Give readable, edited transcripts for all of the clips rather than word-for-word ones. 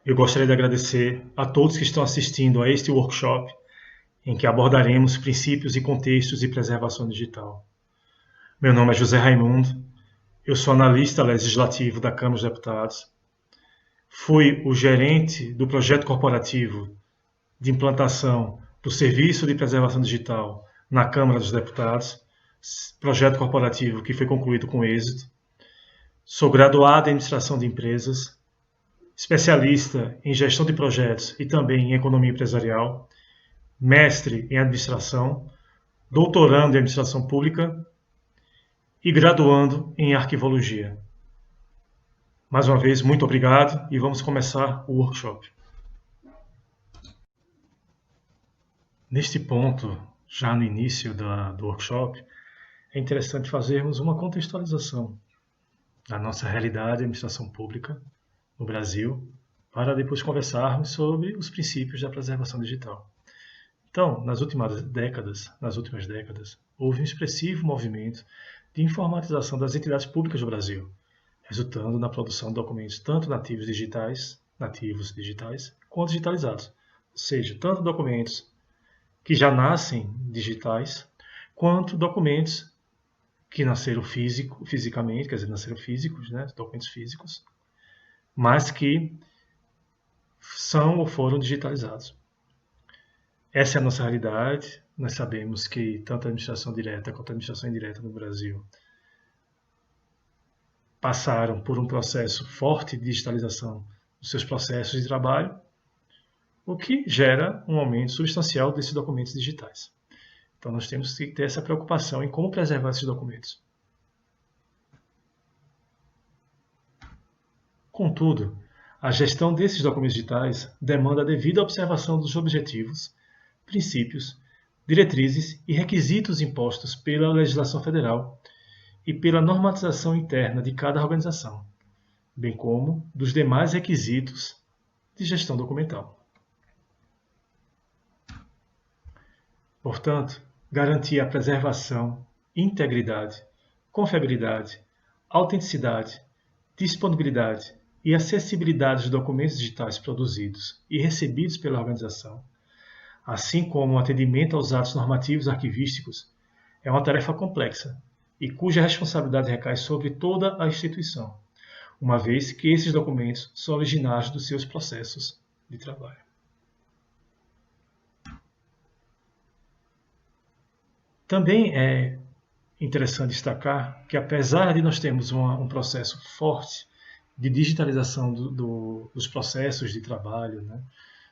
Eu gostaria de agradecer a todos que estão assistindo a este workshop, em que abordaremos princípios e contextos de preservação digital. Meu nome é José Raimundo, eu sou analista legislativo da Câmara dos Deputados, fui o gerente do projeto corporativo de implantação do Serviço de Preservação Digital na Câmara dos Deputados, projeto corporativo que foi concluído com êxito. Sou graduado em Administração de Empresas, especialista em Gestão de Projetos e também em Economia Empresarial, mestre em Administração, doutorando em Administração Pública e graduando em Arquivologia. Mais uma vez, muito obrigado e vamos começar o workshop. Neste ponto, já no início do workshop, é interessante fazermos uma contextualização da nossa realidade de administração pública no Brasil, para depois conversarmos sobre os princípios da preservação digital. Então, nas últimas décadas, houve um expressivo movimento de informatização das entidades públicas do Brasil, resultando na produção de documentos tanto nativos digitais, quanto digitalizados. Ou seja, tanto documentos que já nascem digitais, quanto documentos que nasceram fisicamente, quer dizer, nasceram físicos, né, documentos físicos, mas que são ou foram digitalizados. Essa é a nossa realidade. Nós sabemos que tanto a administração direta quanto a administração indireta no Brasil passaram por um processo forte de digitalização dos seus processos de trabalho, o que gera um aumento substancial desses documentos digitais. Então nós temos que ter essa preocupação em como preservar esses documentos. Contudo, a gestão desses documentos digitais demanda a devida observação dos objetivos, princípios, diretrizes e requisitos impostos pela legislação federal e pela normatização interna de cada organização, bem como dos demais requisitos de gestão documental. Portanto, garantir a preservação, integridade, confiabilidade, autenticidade, disponibilidade e acessibilidade dos documentos digitais produzidos e recebidos pela organização, assim como o atendimento aos atos normativos arquivísticos, é uma tarefa complexa e cuja responsabilidade recai sobre toda a instituição, uma vez que esses documentos são originários dos seus processos de trabalho. Também é interessante destacar que, apesar de nós termos um processo forte de digitalização dos processos de trabalho, né,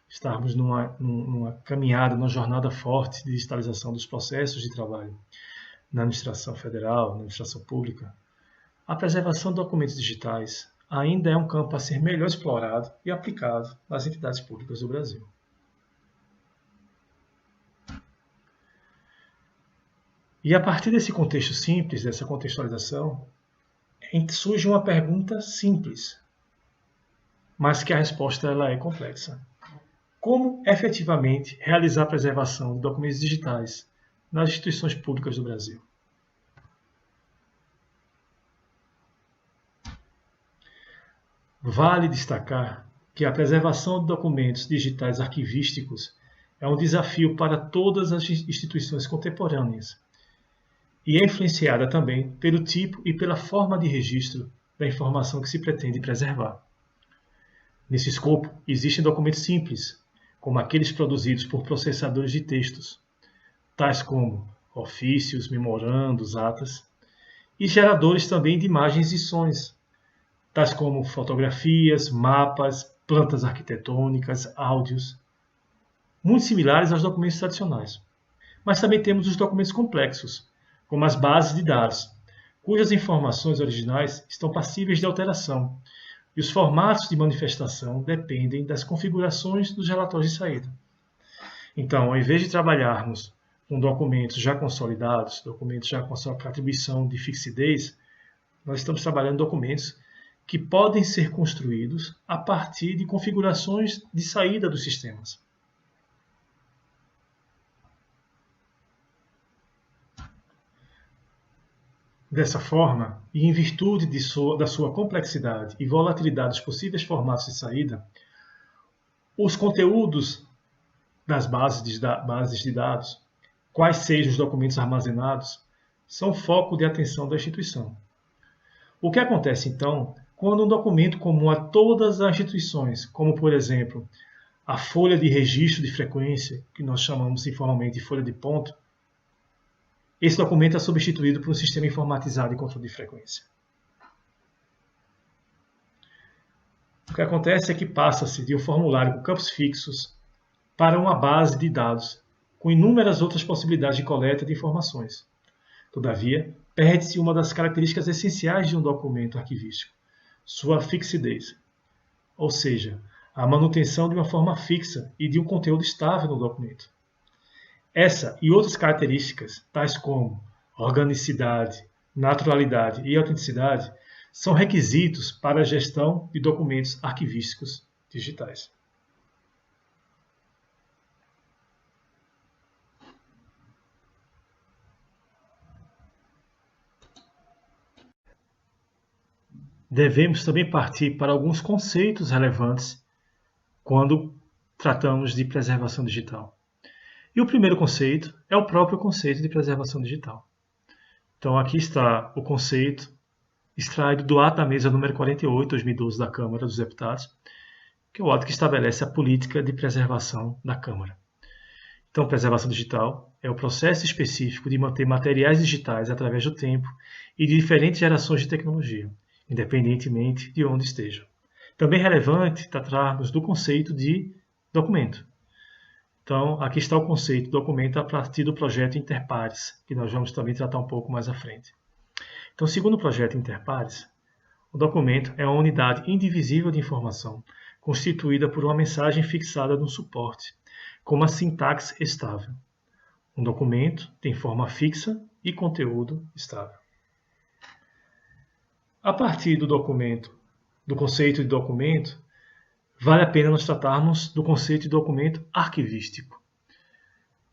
estarmos numa caminhada, numa jornada forte de digitalização dos processos de trabalho na administração federal, na administração pública, a preservação de documentos digitais ainda é um campo a ser melhor explorado e aplicado nas entidades públicas do Brasil. E a partir desse contexto simples, dessa contextualização, surge uma pergunta simples, mas que a resposta ela é complexa. Como efetivamente realizar a preservação de documentos digitais nas instituições públicas do Brasil? Vale destacar que a preservação de documentos digitais arquivísticos é um desafio para todas as instituições contemporâneas e é influenciada também pelo tipo e pela forma de registro da informação que se pretende preservar. Nesse escopo, existem documentos simples, como aqueles produzidos por processadores de textos, tais como ofícios, memorandos, atas, e geradores também de imagens e sons, tais como fotografias, mapas, plantas arquitetônicas, áudios, muito similares aos documentos tradicionais. Mas também temos os documentos complexos, como as bases de dados, cujas informações originais estão passíveis de alteração, e os formatos de manifestação dependem das configurações dos relatórios de saída. Então, ao invés de trabalharmos com documentos já consolidados, documentos já com sua atribuição de fixidez, nós estamos trabalhando documentos que podem ser construídos a partir de configurações de saída dos sistemas. Dessa forma, e em virtude da sua complexidade e volatilidade dos possíveis formatos de saída, Os conteúdos das bases de dados, quais sejam os documentos armazenados, são foco de atenção da instituição. O que acontece, então, quando um documento comum a todas as instituições, como, por exemplo, a folha de registro de frequência, que nós chamamos informalmente de folha de ponto, esse documento é substituído por um sistema informatizado de controle de frequência. O que acontece é que passa-se de um formulário com campos fixos para uma base de dados com inúmeras outras possibilidades de coleta de informações. Todavia, perde-se uma das características essenciais de um documento arquivístico, sua fixidez, ou seja, a manutenção de uma forma fixa e de um conteúdo estável no documento. Essa e outras características, tais como organicidade, naturalidade e autenticidade, são requisitos para a gestão de documentos arquivísticos digitais. Devemos também partir para alguns conceitos relevantes quando tratamos de preservação digital. E o primeiro conceito é o próprio conceito de preservação digital. Então aqui está o conceito extraído do ato da mesa número 48, 2012 da Câmara dos Deputados, que é o ato que estabelece a política de preservação da Câmara. Então, preservação digital é o processo específico de manter materiais digitais através do tempo e de diferentes gerações de tecnologia, independentemente de onde estejam. Também é relevante tratarmos do conceito de documento. Então, aqui está o conceito de documento a partir do projeto Interpares, que nós vamos também tratar um pouco mais à frente. Então, segundo o projeto Interpares, o documento é uma unidade indivisível de informação, constituída por uma mensagem fixada no suporte, com uma sintaxe estável. Um documento tem forma fixa e conteúdo estável. A partir do conceito de documento, vale a pena nós tratarmos do conceito de documento arquivístico,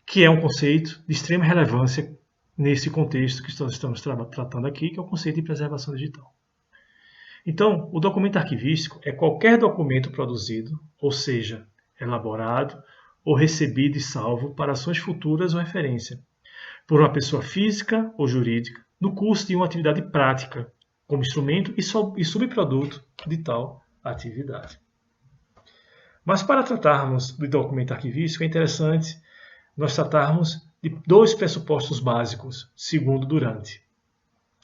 que é um conceito de extrema relevância nesse contexto que nós estamos tratando aqui, que é o conceito de preservação digital. Então, o documento arquivístico é qualquer documento produzido, ou seja, elaborado ou recebido e salvo para ações futuras ou referência, por uma pessoa física ou jurídica, no curso de uma atividade prática, como instrumento e subproduto de tal atividade. Mas para tratarmos do documento arquivístico, é interessante nós tratarmos de dois pressupostos básicos, segundo Durante.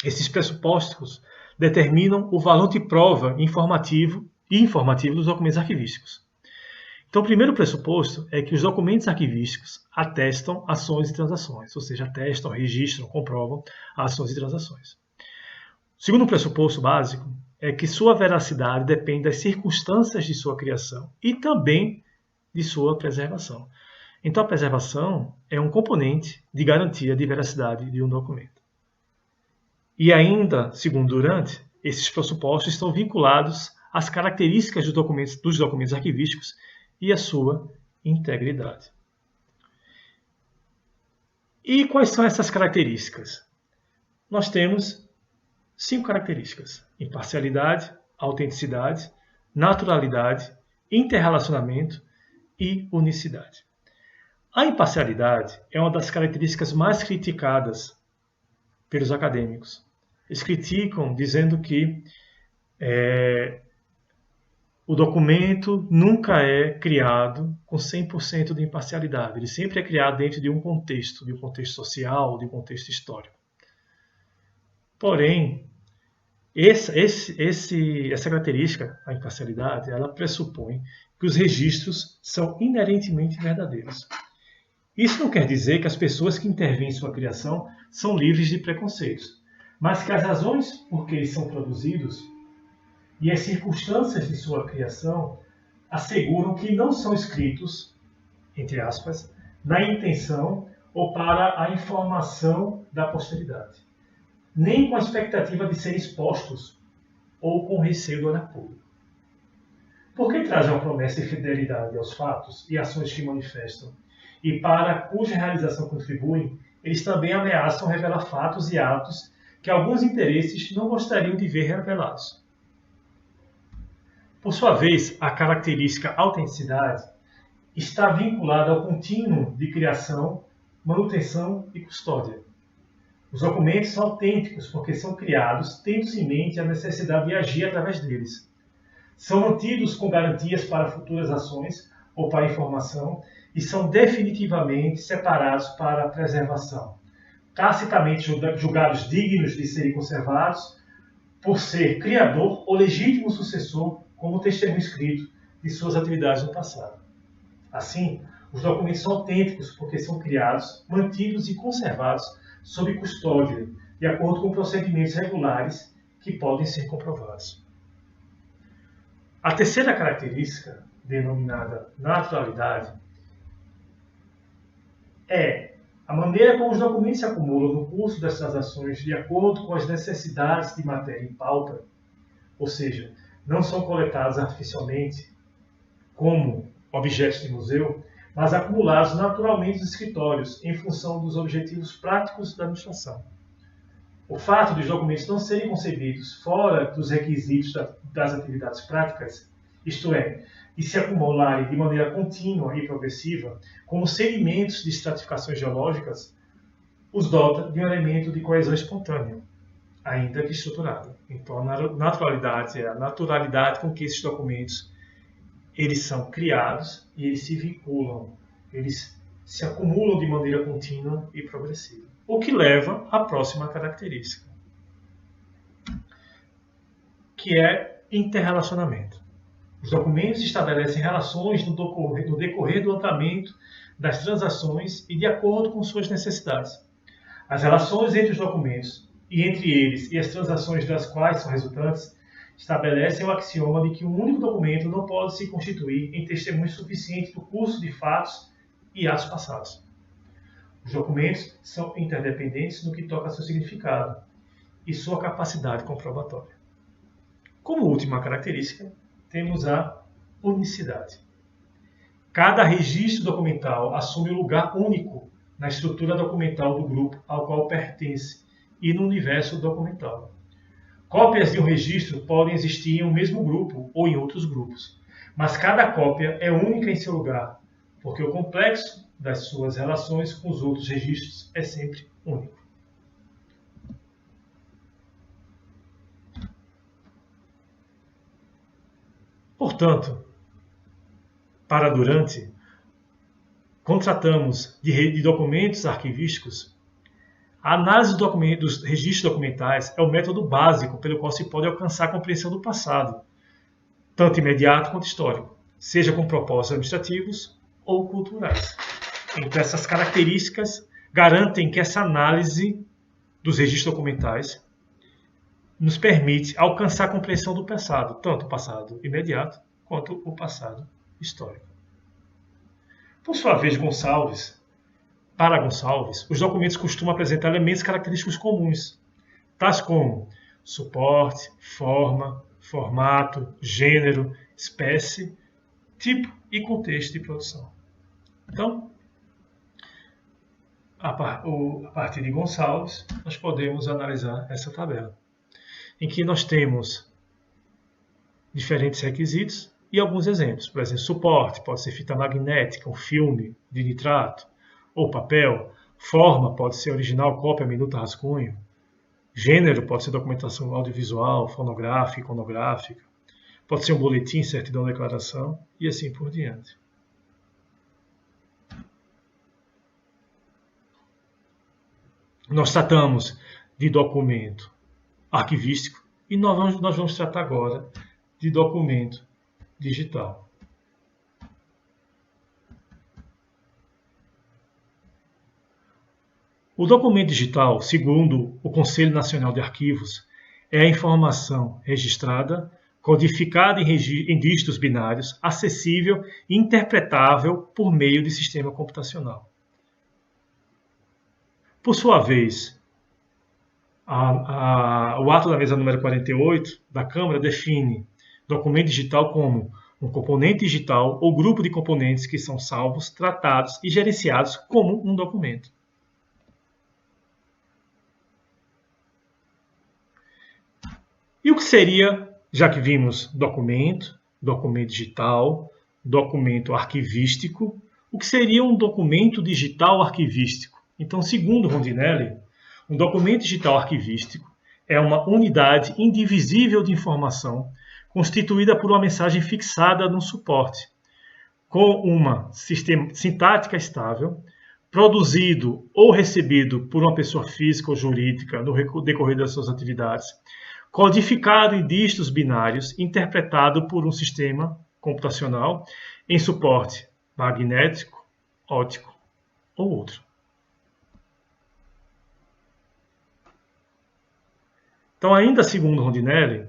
Esses pressupostos determinam o valor de prova informativo dos documentos arquivísticos. Então, o primeiro pressuposto é que os documentos arquivísticos atestam ações e transações, ou seja, atestam, registram, comprovam ações e transações. O segundo pressuposto básico é que sua veracidade depende das circunstâncias de sua criação e também de sua preservação. Então, a preservação é um componente de garantia de veracidade de um documento. E ainda, segundo Durante, esses pressupostos estão vinculados às características dos documentos arquivísticos e à sua integridade. E quais são essas características? Nós temos 5 características: imparcialidade, autenticidade, naturalidade, interrelacionamento e unicidade. A imparcialidade é uma das características mais criticadas pelos acadêmicos. Eles criticam dizendo que o documento nunca é criado com 100% de imparcialidade. Ele sempre é criado dentro de um contexto social, de um contexto histórico. Porém, essa característica, a imparcialidade, ela pressupõe que os registros são inerentemente verdadeiros. Isso não quer dizer que as pessoas que intervêm em sua criação são livres de preconceitos, mas que as razões por que eles são produzidos e as circunstâncias de sua criação asseguram que não são escritos, entre aspas, na intenção ou para a informação da posteridade, nem com a expectativa de serem expostos ou com receio do olhar público. Porque trazem uma promessa de fidelidade aos fatos e ações que manifestam, e para cuja realização contribuem, eles também ameaçam revelar fatos e atos que alguns interesses não gostariam de ver revelados. Por sua vez, a característica autenticidade está vinculada ao contínuo de criação, manutenção e custódia. Os documentos são autênticos porque são criados tendo-se em mente a necessidade de agir através deles. São mantidos com garantias para futuras ações ou para informação e são definitivamente separados para a preservação, tacitamente julgados dignos de serem conservados por ser criador ou legítimo sucessor como testemunho escrito de suas atividades no passado. Assim, os documentos são autênticos porque são criados, mantidos e conservados sob custódia, de acordo com procedimentos regulares que podem ser comprovados. A terceira característica, denominada naturalidade, é a maneira como os documentos se acumulam no curso das transações de acordo com as necessidades de matéria em pauta, ou seja, não são coletados artificialmente como objetos de museu, mas acumulados naturalmente nos escritórios em função dos objetivos práticos da administração. O fato dos documentos não serem concebidos fora dos requisitos das atividades práticas, isto é, de se acumularem de maneira contínua e progressiva, como sedimentos de estratificações geológicas, os dota de um elemento de coesão espontânea, ainda que estruturada. Então, a naturalidade é a naturalidade com que esses documentos eles são criados e eles se vinculam, eles se acumulam de maneira contínua e progressiva. O que leva à próxima característica, que é interrelacionamento. Os documentos estabelecem relações no decorrer do andamento das transações e de acordo com suas necessidades. As relações entre os documentos e entre eles e as transações das quais são resultantes estabelecem o axioma de que um único documento não pode se constituir em testemunho suficiente do curso de fatos e atos passados. Os documentos são interdependentes no que toca a seu significado e sua capacidade comprobatória. Como última característica, temos a unicidade. Cada registro documental assume um lugar único na estrutura documental do grupo ao qual pertence e no universo documental. Cópias de um registro podem existir em um mesmo grupo ou em outros grupos, mas cada cópia é única em seu lugar, porque o complexo das suas relações com os outros registros é sempre único. Portanto, para durante, contratamos de documentos arquivísticos. A análise dos registros documentais é o método básico pelo qual se pode alcançar a compreensão do passado, tanto imediato quanto histórico, seja com propósitos administrativos ou culturais. Então, essas características garantem que essa análise dos registros documentais nos permite alcançar a compreensão do passado, tanto o passado imediato quanto o passado histórico. Por sua vez, para Gonçalves, os documentos costumam apresentar elementos característicos comuns, tais como suporte, forma, formato, gênero, espécie, tipo e contexto de produção. Então, a partir de Gonçalves, nós podemos analisar essa tabela, em que nós temos diferentes requisitos e alguns exemplos. Por exemplo, suporte pode ser fita magnética, um filme de nitrato ou papel. Forma pode ser original, cópia, minuta, rascunho. Gênero pode ser documentação audiovisual, fonográfica, iconográfica. Pode ser um boletim, certidão, declaração e assim por diante. Nós tratamos de documento arquivístico e nós vamos tratar agora de documento digital. O documento digital, segundo o Conselho Nacional de Arquivos, é a informação registrada, codificada em dígitos binários, acessível e interpretável por meio de sistema computacional. Por sua vez, o ato da mesa número 48 da Câmara define documento digital como um componente digital ou grupo de componentes que são salvos, tratados e gerenciados como um documento. E o que seria, já que vimos documento, documento digital, documento arquivístico. O que seria um documento digital arquivístico? Então, segundo Rondinelli, um documento digital arquivístico é uma unidade indivisível de informação constituída por uma mensagem fixada no suporte, com uma sintática estável, produzido ou recebido por uma pessoa física ou jurídica no decorrer das suas atividades, codificado em dígitos binários, interpretado por um sistema computacional em suporte magnético, óptico ou outro. Então, ainda segundo Rondinelli,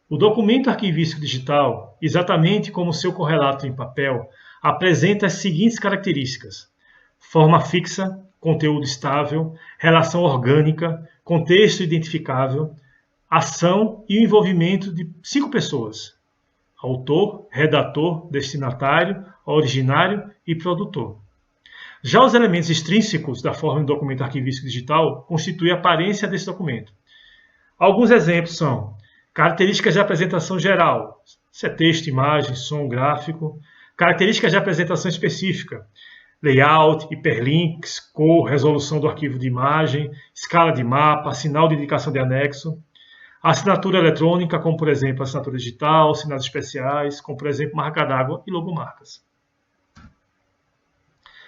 o documento arquivístico digital, exatamente como seu correlato em papel, apresenta as seguintes características: forma fixa, conteúdo estável, relação orgânica, contexto identificável, ação e o envolvimento de 5 pessoas: autor, redator, destinatário, originário e produtor. Já os elementos extrínsecos da forma do documento arquivístico digital constituem a aparência desse documento. Alguns exemplos são características de apresentação geral, isso é texto, imagem, som, gráfico. Características de apresentação específica, layout, hiperlinks, cor, resolução do arquivo de imagem, escala de mapa, sinal de indicação de anexo. Assinatura eletrônica, como por exemplo assinatura digital, sinais especiais, como por exemplo marca d'água e logomarcas.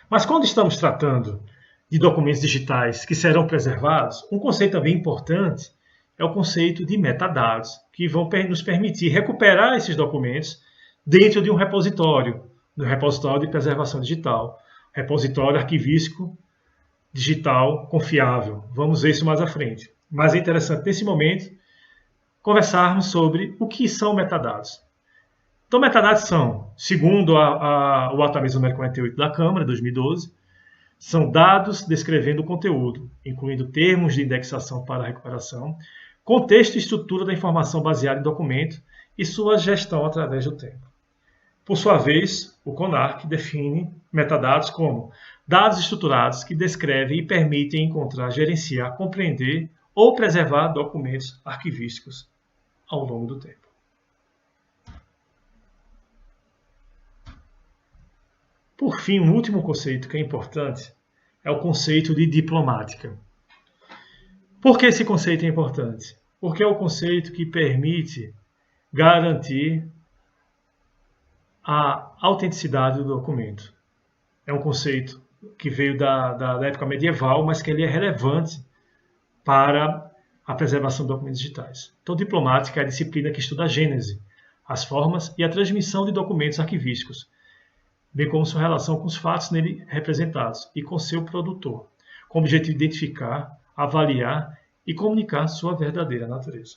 Mas quando estamos tratando de documentos digitais que serão preservados, um conceito também importante é o conceito de metadados, que vão nos permitir recuperar esses documentos dentro de um repositório, do repositório de preservação digital, repositório arquivístico digital confiável. Vamos ver isso mais à frente. Mas é interessante, nesse momento, conversarmos sobre o que são metadados. Então, metadados são, segundo o Ato número 48 da Câmara, de 2012, são dados descrevendo o conteúdo, incluindo termos de indexação para a recuperação, contexto e estrutura da informação baseada em documento e sua gestão através do tempo. Por sua vez, o CONARC define metadados como dados estruturados que descrevem e permitem encontrar, gerenciar, compreender ou preservar documentos arquivísticos ao longo do tempo. Por fim, um último conceito que é importante é o conceito de diplomática. Por que esse conceito é importante? Porque é o conceito que permite garantir a autenticidade do documento. É um conceito que veio da época medieval, mas que ele é relevante para a preservação de documentos digitais. Então, diplomática é a disciplina que estuda a gênese, as formas e a transmissão de documentos arquivísticos, bem como sua relação com os fatos nele representados e com seu produtor, com o objetivo de identificar, avaliar e comunicar sua verdadeira natureza.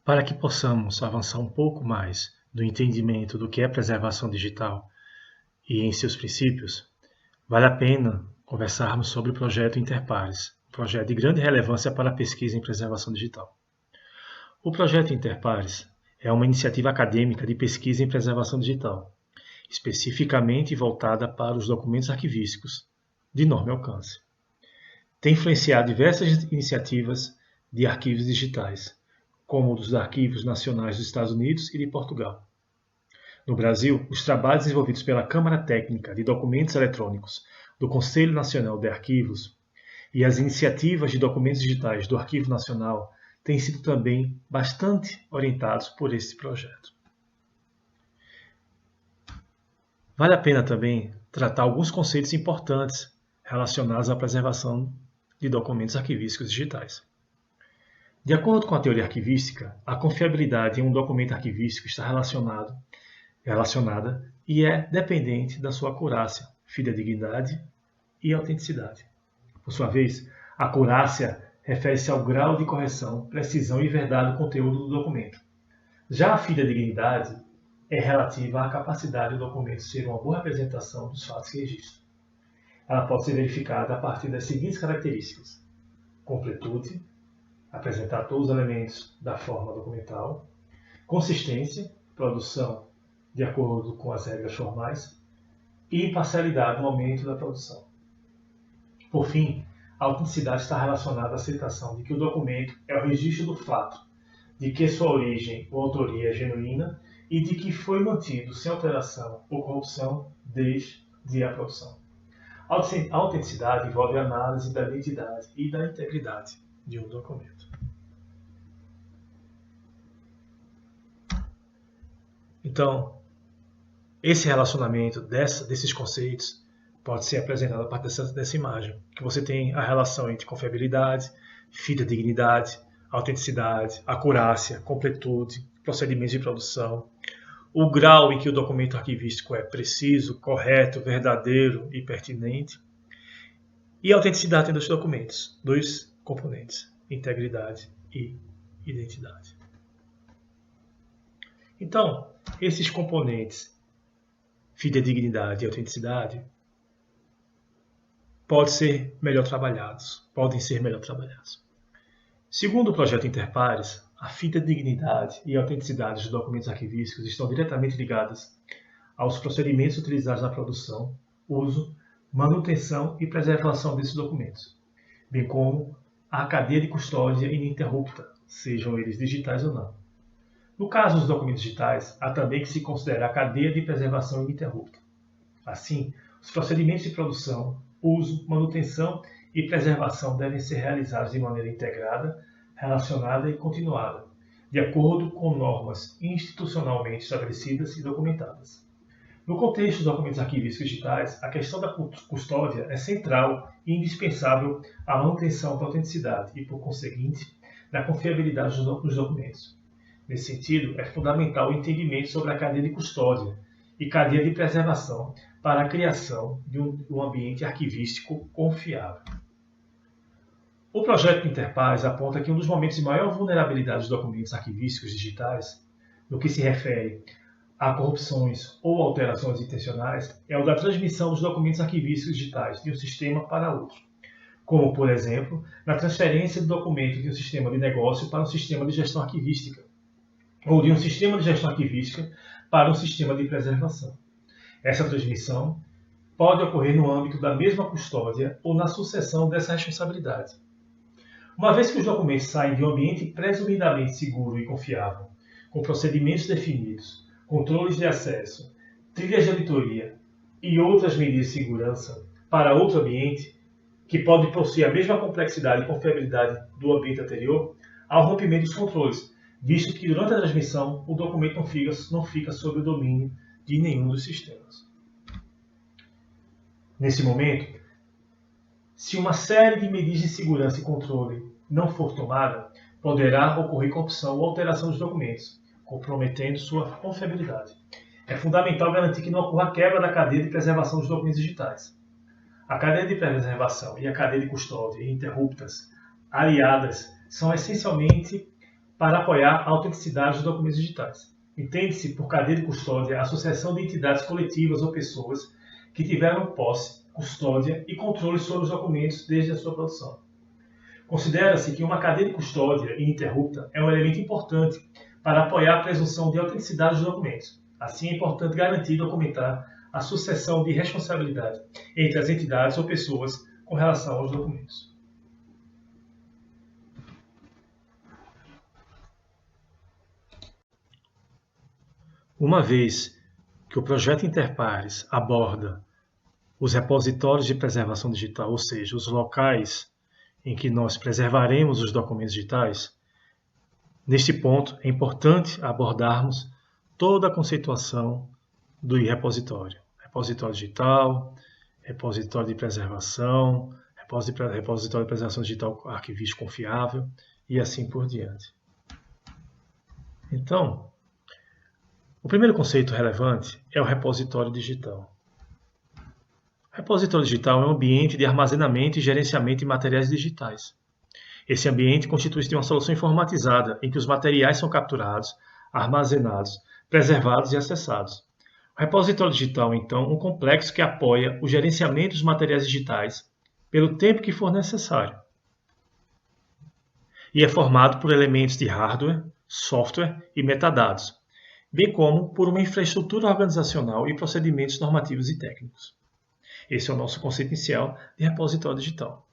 Para que possamos avançar um pouco mais no entendimento do que é preservação digital e em seus princípios, vale a pena conversarmos sobre o projeto Interpares, um projeto de grande relevância para a pesquisa em preservação digital. O projeto Interpares é uma iniciativa acadêmica de pesquisa em preservação digital, especificamente voltada para os documentos arquivísticos de enorme alcance. Tem influenciado diversas iniciativas de arquivos digitais, como os arquivos nacionais dos Estados Unidos e de Portugal. No Brasil, os trabalhos desenvolvidos pela Câmara Técnica de Documentos Eletrônicos do Conselho Nacional de Arquivos e as iniciativas de documentos digitais do Arquivo Nacional têm sido também bastante orientados por esse projeto. Vale a pena também tratar alguns conceitos importantes relacionados à preservação de documentos arquivísticos digitais. De acordo com a teoria arquivística, a confiabilidade em um documento arquivístico está relacionada e é dependente da sua acurácia, fidedignidade e autenticidade. Por sua vez, a acurácia refere-se ao grau de correção, precisão e verdade do conteúdo do documento. Já a fidedignidade é relativa à capacidade do documento ser uma boa representação dos fatos que registra. Ela pode ser verificada a partir das seguintes características: completude, apresentar todos os elementos da forma documental; consistência, produção de acordo com as regras formais; e imparcialidade no momento da produção. Por fim, A autenticidade está relacionada à aceitação de que o documento é o registro do fato, de que sua origem ou autoria é genuína e de que foi mantido sem alteração ou corrupção desde a produção. A autenticidade envolve a análise da identidade e da integridade de um documento. Então, esse relacionamento desses conceitos pode ser apresentado a partir dessa imagem, que você tem a relação entre confiabilidade, fidedignidade, autenticidade, acurácia, completude, procedimentos de produção, o grau em que o documento arquivístico é preciso, correto, verdadeiro e pertinente, e a autenticidade dos documentos, dois componentes, integridade e identidade. Então, esses componentes, fidedignidade e autenticidade, podem ser melhor trabalhados. Segundo o projeto Interpares, a fidedignidade e a autenticidade dos documentos arquivísticos estão diretamente ligadas aos procedimentos utilizados na produção, uso, manutenção e preservação desses documentos, bem como à cadeia de custódia ininterrupta, sejam eles digitais ou não. No caso dos documentos digitais, há também que se considerar a cadeia de preservação ininterrupta. Assim, os procedimentos de produção, uso, manutenção e preservação devem ser realizados de maneira integrada, relacionada e continuada, de acordo com normas institucionalmente estabelecidas e documentadas. No contexto dos documentos arquivísticos digitais, a questão da custódia é central e indispensável à manutenção da autenticidade e, por conseguinte, da confiabilidade dos documentos. Nesse sentido, é fundamental o entendimento sobre a cadeia de custódia e cadeia de preservação para a criação de um ambiente arquivístico confiável. O projeto Interpares aponta que um dos momentos de maior vulnerabilidade dos documentos arquivísticos digitais, no que se refere a corrupções ou alterações intencionais, é o da transmissão dos documentos arquivísticos digitais de um sistema para outro, como, por exemplo, na transferência do documento de um sistema de negócio para um sistema de gestão arquivística, ou de um sistema de gestão arquivística para um sistema de preservação. Essa transmissão pode ocorrer no âmbito da mesma custódia ou na sucessão dessa responsabilidade. Uma vez que os documentos saem de um ambiente presumidamente seguro e confiável, com procedimentos definidos, controles de acesso, trilhas de auditoria e outras medidas de segurança para outro ambiente, que pode possuir a mesma complexidade e confiabilidade do ambiente anterior, há o rompimento dos controles, visto que durante a transmissão o documento não fica sob o domínio de nenhum dos sistemas. Nesse momento, se uma série de medidas de segurança e controle não for tomada, poderá ocorrer corrupção ou alteração dos documentos, comprometendo sua confiabilidade. É fundamental garantir que não ocorra a quebra da cadeia de preservação dos documentos digitais. A cadeia de preservação e a cadeia de custódia ininterruptas, aliadas, são essencialmente para apoiar a autenticidade dos documentos digitais. Entende-se por cadeia de custódia a associação de entidades coletivas ou pessoas que tiveram posse, custódia e controle sobre os documentos desde a sua produção. Considera-se que uma cadeia de custódia ininterrupta é um elemento importante para apoiar a presunção de autenticidade dos documentos. Assim, é importante garantir e documentar a sucessão de responsabilidade entre as entidades ou pessoas com relação aos documentos. Uma vez que o projeto Interpares aborda os repositórios de preservação digital, ou seja, os locais em que nós preservaremos os documentos digitais, neste ponto é importante abordarmos toda a conceituação do repositório. Repositório digital, repositório de preservação, repositório de preservação digital arquivístico confiável e assim por diante. Então, o primeiro conceito relevante é o repositório digital. O repositório digital é um ambiente de armazenamento e gerenciamento de materiais digitais. Esse ambiente constitui-se de uma solução informatizada em que os materiais são capturados, armazenados, preservados e acessados. O repositório digital é, então, um complexo que apoia o gerenciamento dos materiais digitais pelo tempo que for necessário. E é formado por elementos de hardware, software e metadados, bem como por uma infraestrutura organizacional e procedimentos normativos e técnicos. Esse é o nosso conceito inicial de repositório digital.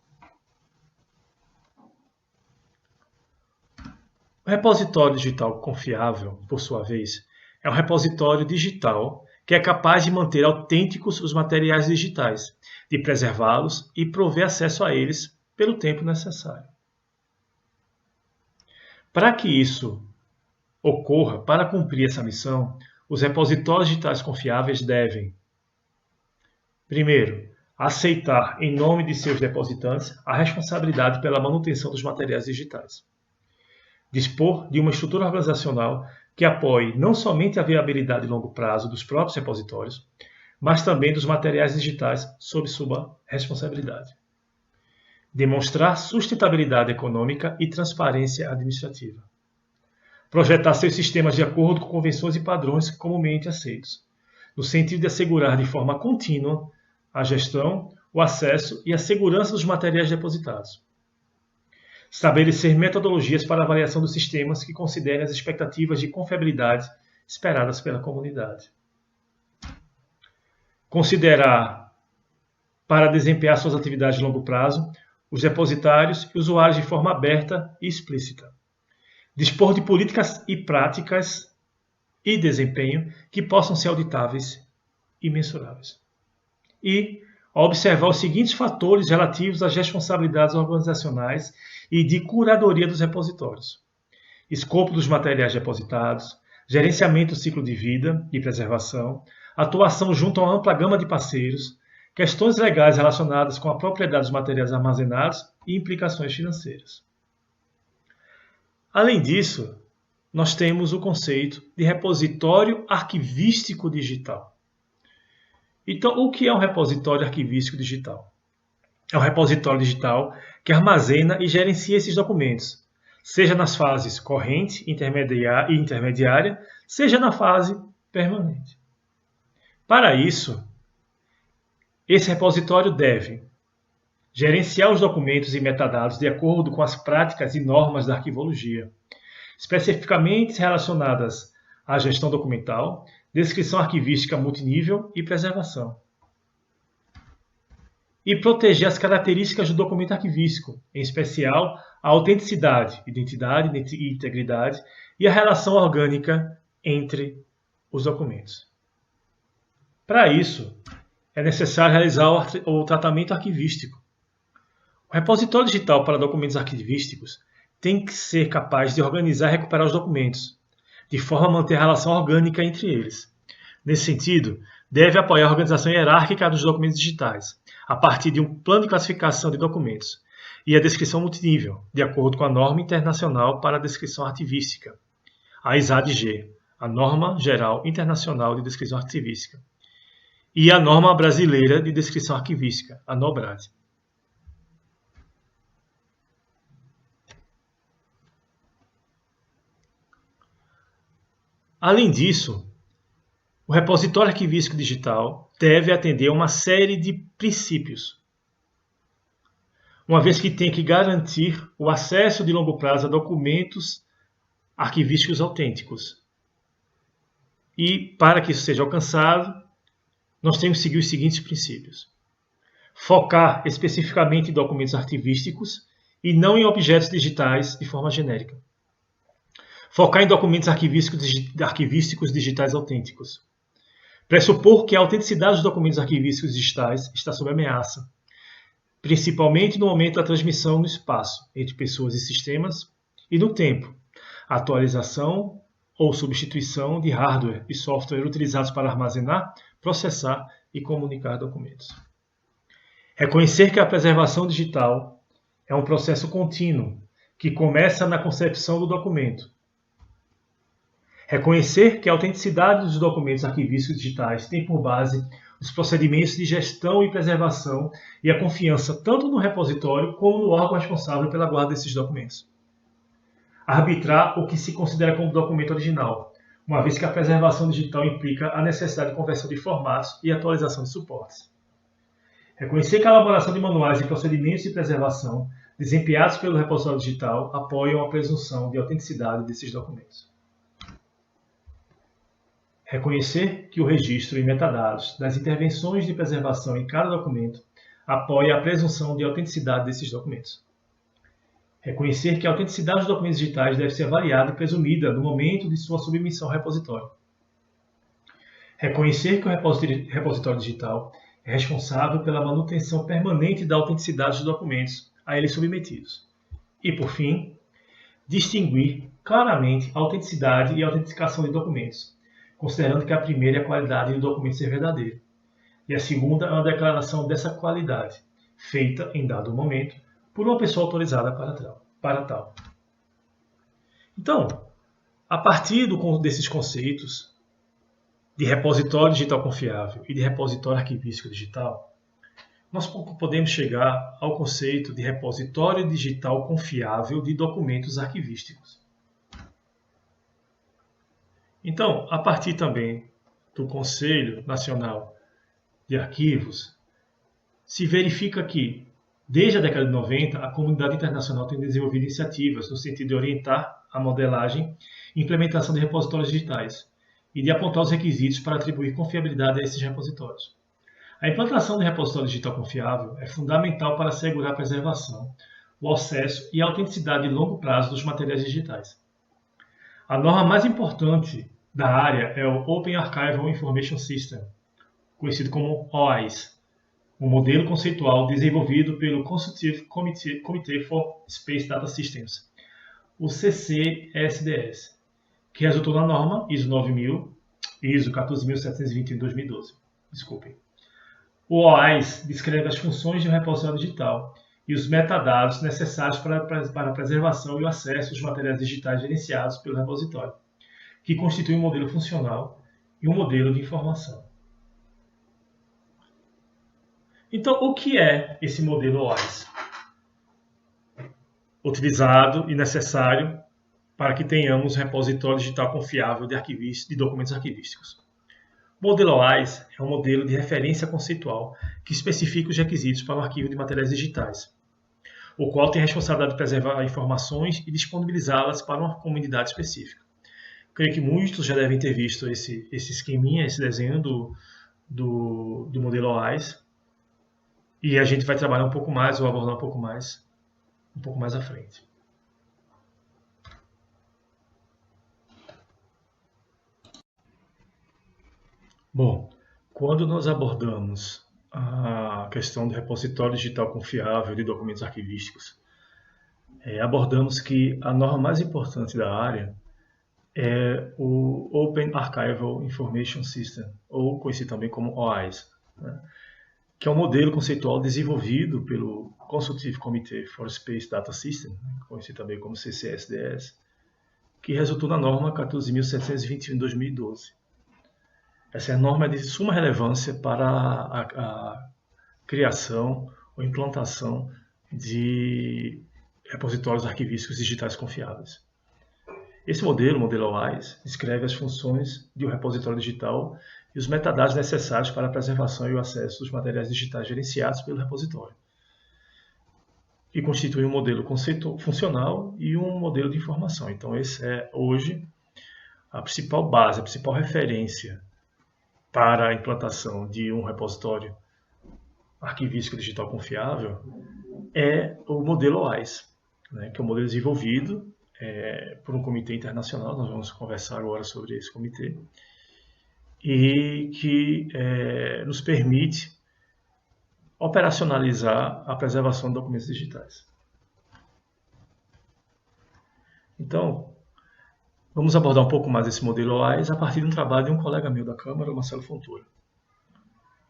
O repositório digital confiável, por sua vez, é um repositório digital que é capaz de manter autênticos os materiais digitais, de preservá-los e prover acesso a eles pelo tempo necessário. Para que isso ocorra, para cumprir essa missão, os repositórios digitais confiáveis devem, primeiro, aceitar, em nome de seus depositantes, a responsabilidade pela manutenção dos materiais digitais. Dispor de uma estrutura organizacional que apoie não somente a viabilidade de longo prazo dos próprios repositórios, mas também dos materiais digitais sob sua responsabilidade. Demonstrar sustentabilidade econômica e transparência administrativa. Projetar seus sistemas de acordo com convenções e padrões comumente aceitos, no sentido de assegurar de forma contínua a gestão, o acesso e a segurança dos materiais depositados. Estabelecer metodologias para avaliação dos sistemas que considerem as expectativas de confiabilidade esperadas pela comunidade. Considerar, para desempenhar suas atividades de longo prazo, os depositários e usuários de forma aberta e explícita. Dispor de políticas e práticas e desempenho que possam ser auditáveis e mensuráveis. E observar os seguintes fatores relativos às responsabilidades organizacionais e de curadoria dos repositórios: escopo dos materiais depositados, gerenciamento do ciclo de vida e preservação, atuação junto a uma ampla gama de parceiros, questões legais relacionadas com a propriedade dos materiais armazenados e implicações financeiras. Além disso, nós temos o conceito de repositório arquivístico digital. Então, o que é um repositório arquivístico digital? É um repositório digital que armazena e gerencia esses documentos, seja nas fases corrente, intermediária e intermediária, seja na fase permanente. Para isso, esse repositório deve gerenciar os documentos e metadados de acordo com as práticas e normas da arquivologia, especificamente relacionadas à gestão documental, descrição arquivística multinível e preservação. E proteger as características do documento arquivístico, em especial a autenticidade, identidade e integridade e a relação orgânica entre os documentos. Para isso, é necessário realizar o tratamento arquivístico. O repositório digital para documentos arquivísticos tem que ser capaz de organizar e recuperar os documentos, de forma a manter a relação orgânica entre eles. Nesse sentido, deve apoiar a organização hierárquica dos documentos digitais, a partir de um plano de classificação de documentos, e a descrição multinível, de acordo com a norma internacional para a descrição arquivística, a ISAD-G, a Norma Geral Internacional de Descrição Arquivística, e a Norma Brasileira de Descrição Arquivística, a NOBRAD. Além disso, o repositório arquivístico digital deve atender a uma série de princípios, uma vez que tem que garantir o acesso de longo prazo a documentos arquivísticos autênticos. E, para que isso seja alcançado, nós temos que seguir os seguintes princípios: focar especificamente em documentos arquivísticos e não em objetos digitais de forma genérica. Focar em documentos arquivísticos digitais autênticos. Pressupor que a autenticidade dos documentos arquivísticos digitais está sob ameaça, principalmente no momento da transmissão no espaço, entre pessoas e sistemas, e no tempo, a atualização ou substituição de hardware e software utilizados para armazenar, processar e comunicar documentos. Reconhecer que a preservação digital é um processo contínuo, que começa na concepção do documento. Reconhecer que a autenticidade dos documentos arquivísticos digitais tem por base os procedimentos de gestão e preservação e a confiança tanto no repositório como no órgão responsável pela guarda desses documentos. Arbitrar o que se considera como documento original, uma vez que a preservação digital implica a necessidade de conversão de formatos e atualização de suportes. Reconhecer que a elaboração de manuais e procedimentos de preservação desempenhados pelo repositório digital apoiam a presunção de autenticidade desses documentos. Reconhecer que o registro e metadados das intervenções de preservação em cada documento apoia a presunção de autenticidade desses documentos. Reconhecer que a autenticidade dos documentos digitais deve ser avaliada e presumida no momento de sua submissão ao repositório. Reconhecer que o repositório digital é responsável pela manutenção permanente da autenticidade dos documentos a ele submetidos. E, por fim, distinguir claramente a autenticidade e a autenticação de documentos, considerando que a primeira é a qualidade do documento ser verdadeiro, e a segunda é uma declaração dessa qualidade, feita em dado momento por uma pessoa autorizada para tal. Então, a partir desses conceitos de repositório digital confiável e de repositório arquivístico digital, nós podemos chegar ao conceito de repositório digital confiável de documentos arquivísticos. Então, a partir também do Conselho Nacional de Arquivos, se verifica que, desde a década de 90, a comunidade internacional tem desenvolvido iniciativas no sentido de orientar a modelagem e implementação de repositórios digitais e de apontar os requisitos para atribuir confiabilidade a esses repositórios. A implantação de repositório digital confiável é fundamental para assegurar a preservação, o acesso e a autenticidade de longo prazo dos materiais digitais. A norma mais importante da área é o Open Archival Information System, conhecido como OAIS, um modelo conceitual desenvolvido pelo Consultative Committee for Space Data Systems, o CCSDS, que resultou na norma ISO 14721-2012. Desculpem. O OAIS descreve as funções de um repositório digital e os metadados necessários para a preservação e o acesso aos materiais digitais gerenciados pelo repositório, que constitui um modelo funcional e um modelo de informação. Então, o que é esse modelo OAIS? Utilizado e necessário para que tenhamos um repositório digital confiável de documentos arquivísticos. O modelo OAIS é um modelo de referência conceitual que especifica os requisitos para o arquivo de materiais digitais, o qual tem a responsabilidade de preservar informações e disponibilizá-las para uma comunidade específica. Creio que muitos já devem ter visto esse esqueminha, esse desenho do modelo OAIS, e a gente vai trabalhar um pouco mais, ou abordar um pouco mais à frente. Bom, quando nós abordamos a questão do repositório digital confiável de documentos arquivísticos, abordamos que a norma mais importante da área é o Open Archival Information System, ou conhecido também como OAIS, né? Que é um modelo conceitual desenvolvido pelo Consultative Committee for Space Data System, conhecido também como CCSDS, que resultou na norma 14.721/2012. Essa norma é de suma relevância para a criação ou implantação de repositórios arquivísticos digitais confiáveis. Esse modelo, o modelo OAIS, descreve as funções de um repositório digital e os metadados necessários para a preservação e o acesso dos materiais digitais gerenciados pelo repositório, e constitui um modelo funcional e um modelo de informação. Então, esse é hoje a principal base, a principal referência para a implantação de um repositório arquivístico digital confiável é o modelo OAIS, né, que é um modelo desenvolvido por um comitê internacional. Nós vamos conversar agora sobre esse comitê, e que nos permite operacionalizar a preservação de documentos digitais. Então, vamos abordar um pouco mais esse modelo OAIS a partir de um trabalho de um colega meu da Câmara, o Marcelo Fontoura.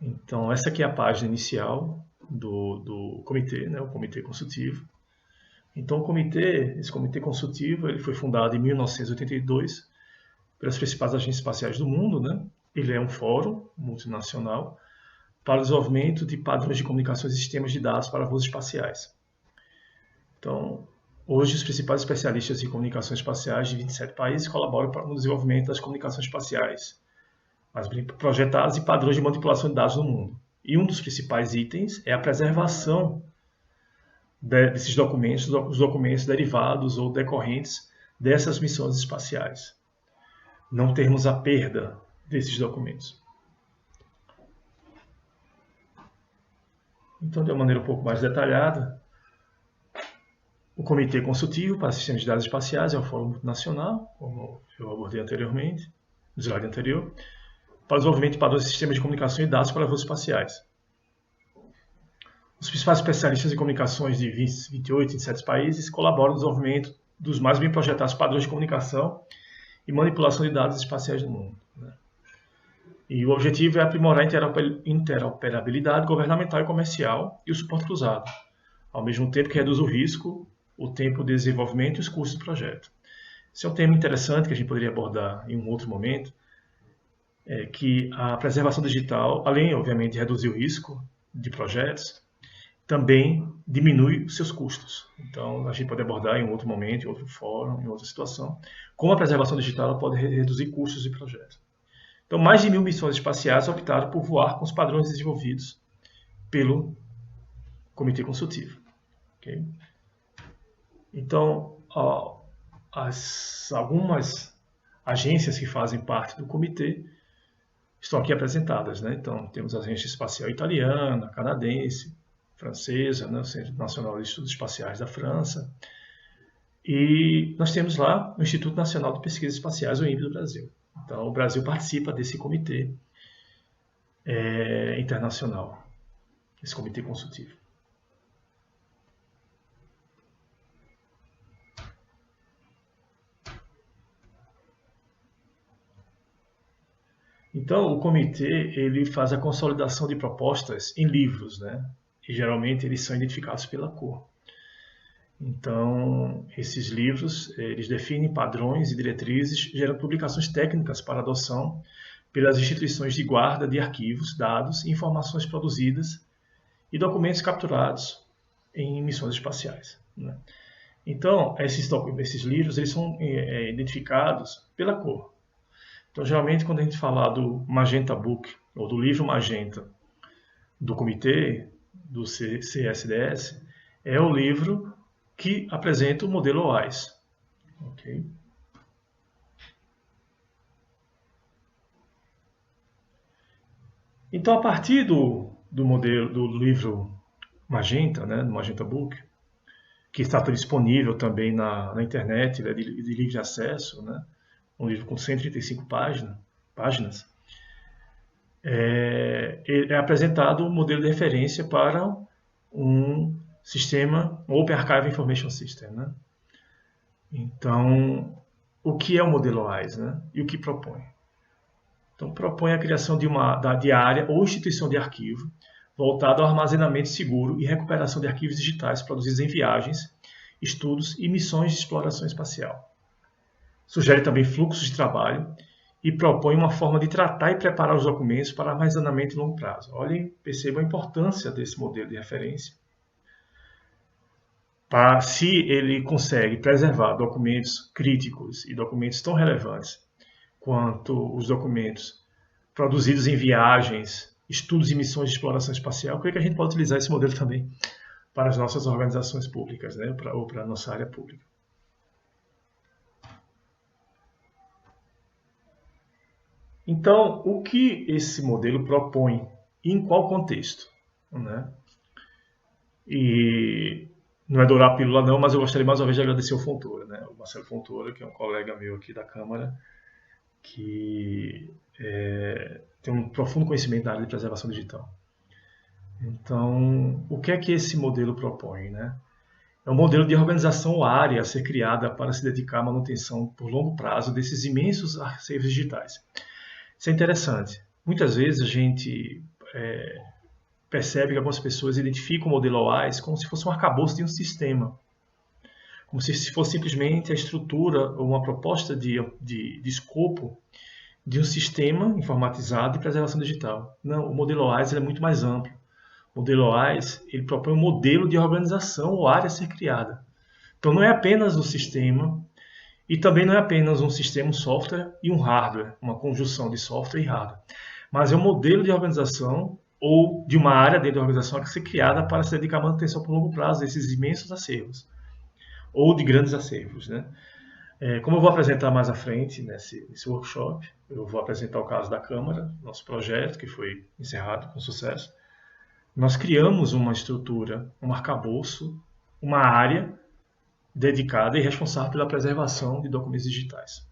Então, essa aqui é a página inicial do comitê, né, o comitê consultivo. Então, esse comitê consultivo, ele foi fundado em 1982 pelas principais agências espaciais do mundo, né? Ele é um fórum multinacional para o desenvolvimento de padrões de comunicações e sistemas de dados para voos espaciais. Então, hoje, os principais especialistas em comunicações espaciais de 27 países colaboram no desenvolvimento das comunicações espaciais, mais bem projetadas, e padrões de manipulação de dados no mundo. E um dos principais itens é a preservação desses documentos, os documentos derivados ou decorrentes dessas missões espaciais. Não termos a perda desses documentos. Então, de uma maneira um pouco mais detalhada, O Comitê Consultivo para Sistemas de Dados Espaciais é o Fórum Nacional, como eu abordei anteriormente, no slide anterior, para o desenvolvimento de padrões de sistemas de comunicação e dados para voos espaciais. Os principais especialistas em comunicações de 28, 27 países colaboram no desenvolvimento dos mais bem projetados padrões de comunicação e manipulação de dados espaciais no mundo. E o objetivo é aprimorar a interoperabilidade governamental e comercial e o suporte cruzado, ao mesmo tempo que reduz o risco, o tempo de desenvolvimento e os custos do projeto. Esse é um tema interessante que a gente poderia abordar em um outro momento, que a preservação digital, além, obviamente, de reduzir o risco de projetos, também diminui os seus custos. Então, a gente pode abordar em um outro momento, em outro fórum, em outra situação, como a preservação digital pode reduzir custos de projetos. Então, mais de 1.000 missões espaciais optaram por voar com os padrões desenvolvidos pelo Comitê Consultivo. Okay? Então, algumas agências que fazem parte do comitê estão aqui apresentadas. Então, temos a Agência Espacial Italiana, canadense, francesa, o Centro Nacional de Estudos Espaciais da França. E nós temos lá o Instituto Nacional de Pesquisas Espaciais, o INPE do Brasil. Então, o Brasil participa desse comitê internacional, esse comitê consultivo. Então, o comitê ele faz a consolidação de propostas em livros, e geralmente eles são identificados pela cor. Então, esses livros eles definem padrões e diretrizes, geram publicações técnicas para adoção pelas instituições de guarda de arquivos, dados, informações produzidas e documentos capturados em missões espaciais. Então, esses livros eles são identificados pela cor. Então, geralmente, quando a gente fala do Magenta Book, ou do livro Magenta, do comitê, do CSDS, é o livro que apresenta o modelo OAIS. Okay? Então, a partir do livro Magenta, do Magenta Book, que está disponível também na internet, de livre acesso, um livro com 135 páginas, é apresentado um modelo de referência para um sistema, um Open Archive Information System. Então, o que é o modelo OAIS, e o que propõe? Então, propõe a criação de área ou instituição de arquivo voltada ao armazenamento seguro e recuperação de arquivos digitais produzidos em viagens, estudos e missões de exploração espacial. Sugere também fluxos de trabalho e propõe uma forma de tratar e preparar os documentos para armazenamento em longo prazo. Olhem, percebam a importância desse modelo de referência. Se ele consegue preservar documentos críticos e documentos tão relevantes quanto os documentos produzidos em viagens, estudos e missões de exploração espacial, eu creio que a gente pode utilizar esse modelo também para as nossas organizações públicas, ou para a nossa área pública. Então, o que esse modelo propõe e em qual contexto? E não é dourar a pílula não, mas eu gostaria mais uma vez de agradecer o Fontoura, o Marcelo Fontoura, que é um colega meu aqui da Câmara, que tem um profundo conhecimento da área de preservação digital. Então, o que é que esse modelo propõe? É um modelo de organização ou área a ser criada para se dedicar à manutenção por longo prazo desses imensos arquivos digitais. Isso é interessante. Muitas vezes a gente percebe que algumas pessoas identificam o modelo OAIS como se fosse um arcabouço de um sistema. Como se fosse simplesmente a estrutura ou uma proposta de escopo de um sistema informatizado de preservação digital. Não, o modelo OAIS é muito mais amplo. O modelo OAIS ele propõe um modelo de organização ou área a ser criada. Então não é apenas um sistema e também não é apenas um sistema, um software e um hardware, uma conjunção de software e hardware, mas é um modelo de organização ou de uma área dentro da organização a ser criada para se dedicar à manutenção por longo prazo desses imensos acervos ou de grandes acervos. Como eu vou apresentar mais à frente nesse workshop, eu vou apresentar o caso da Câmara, nosso projeto que foi encerrado com sucesso. Nós criamos uma estrutura, um arcabouço, uma área dedicada e responsável pela preservação de documentos digitais.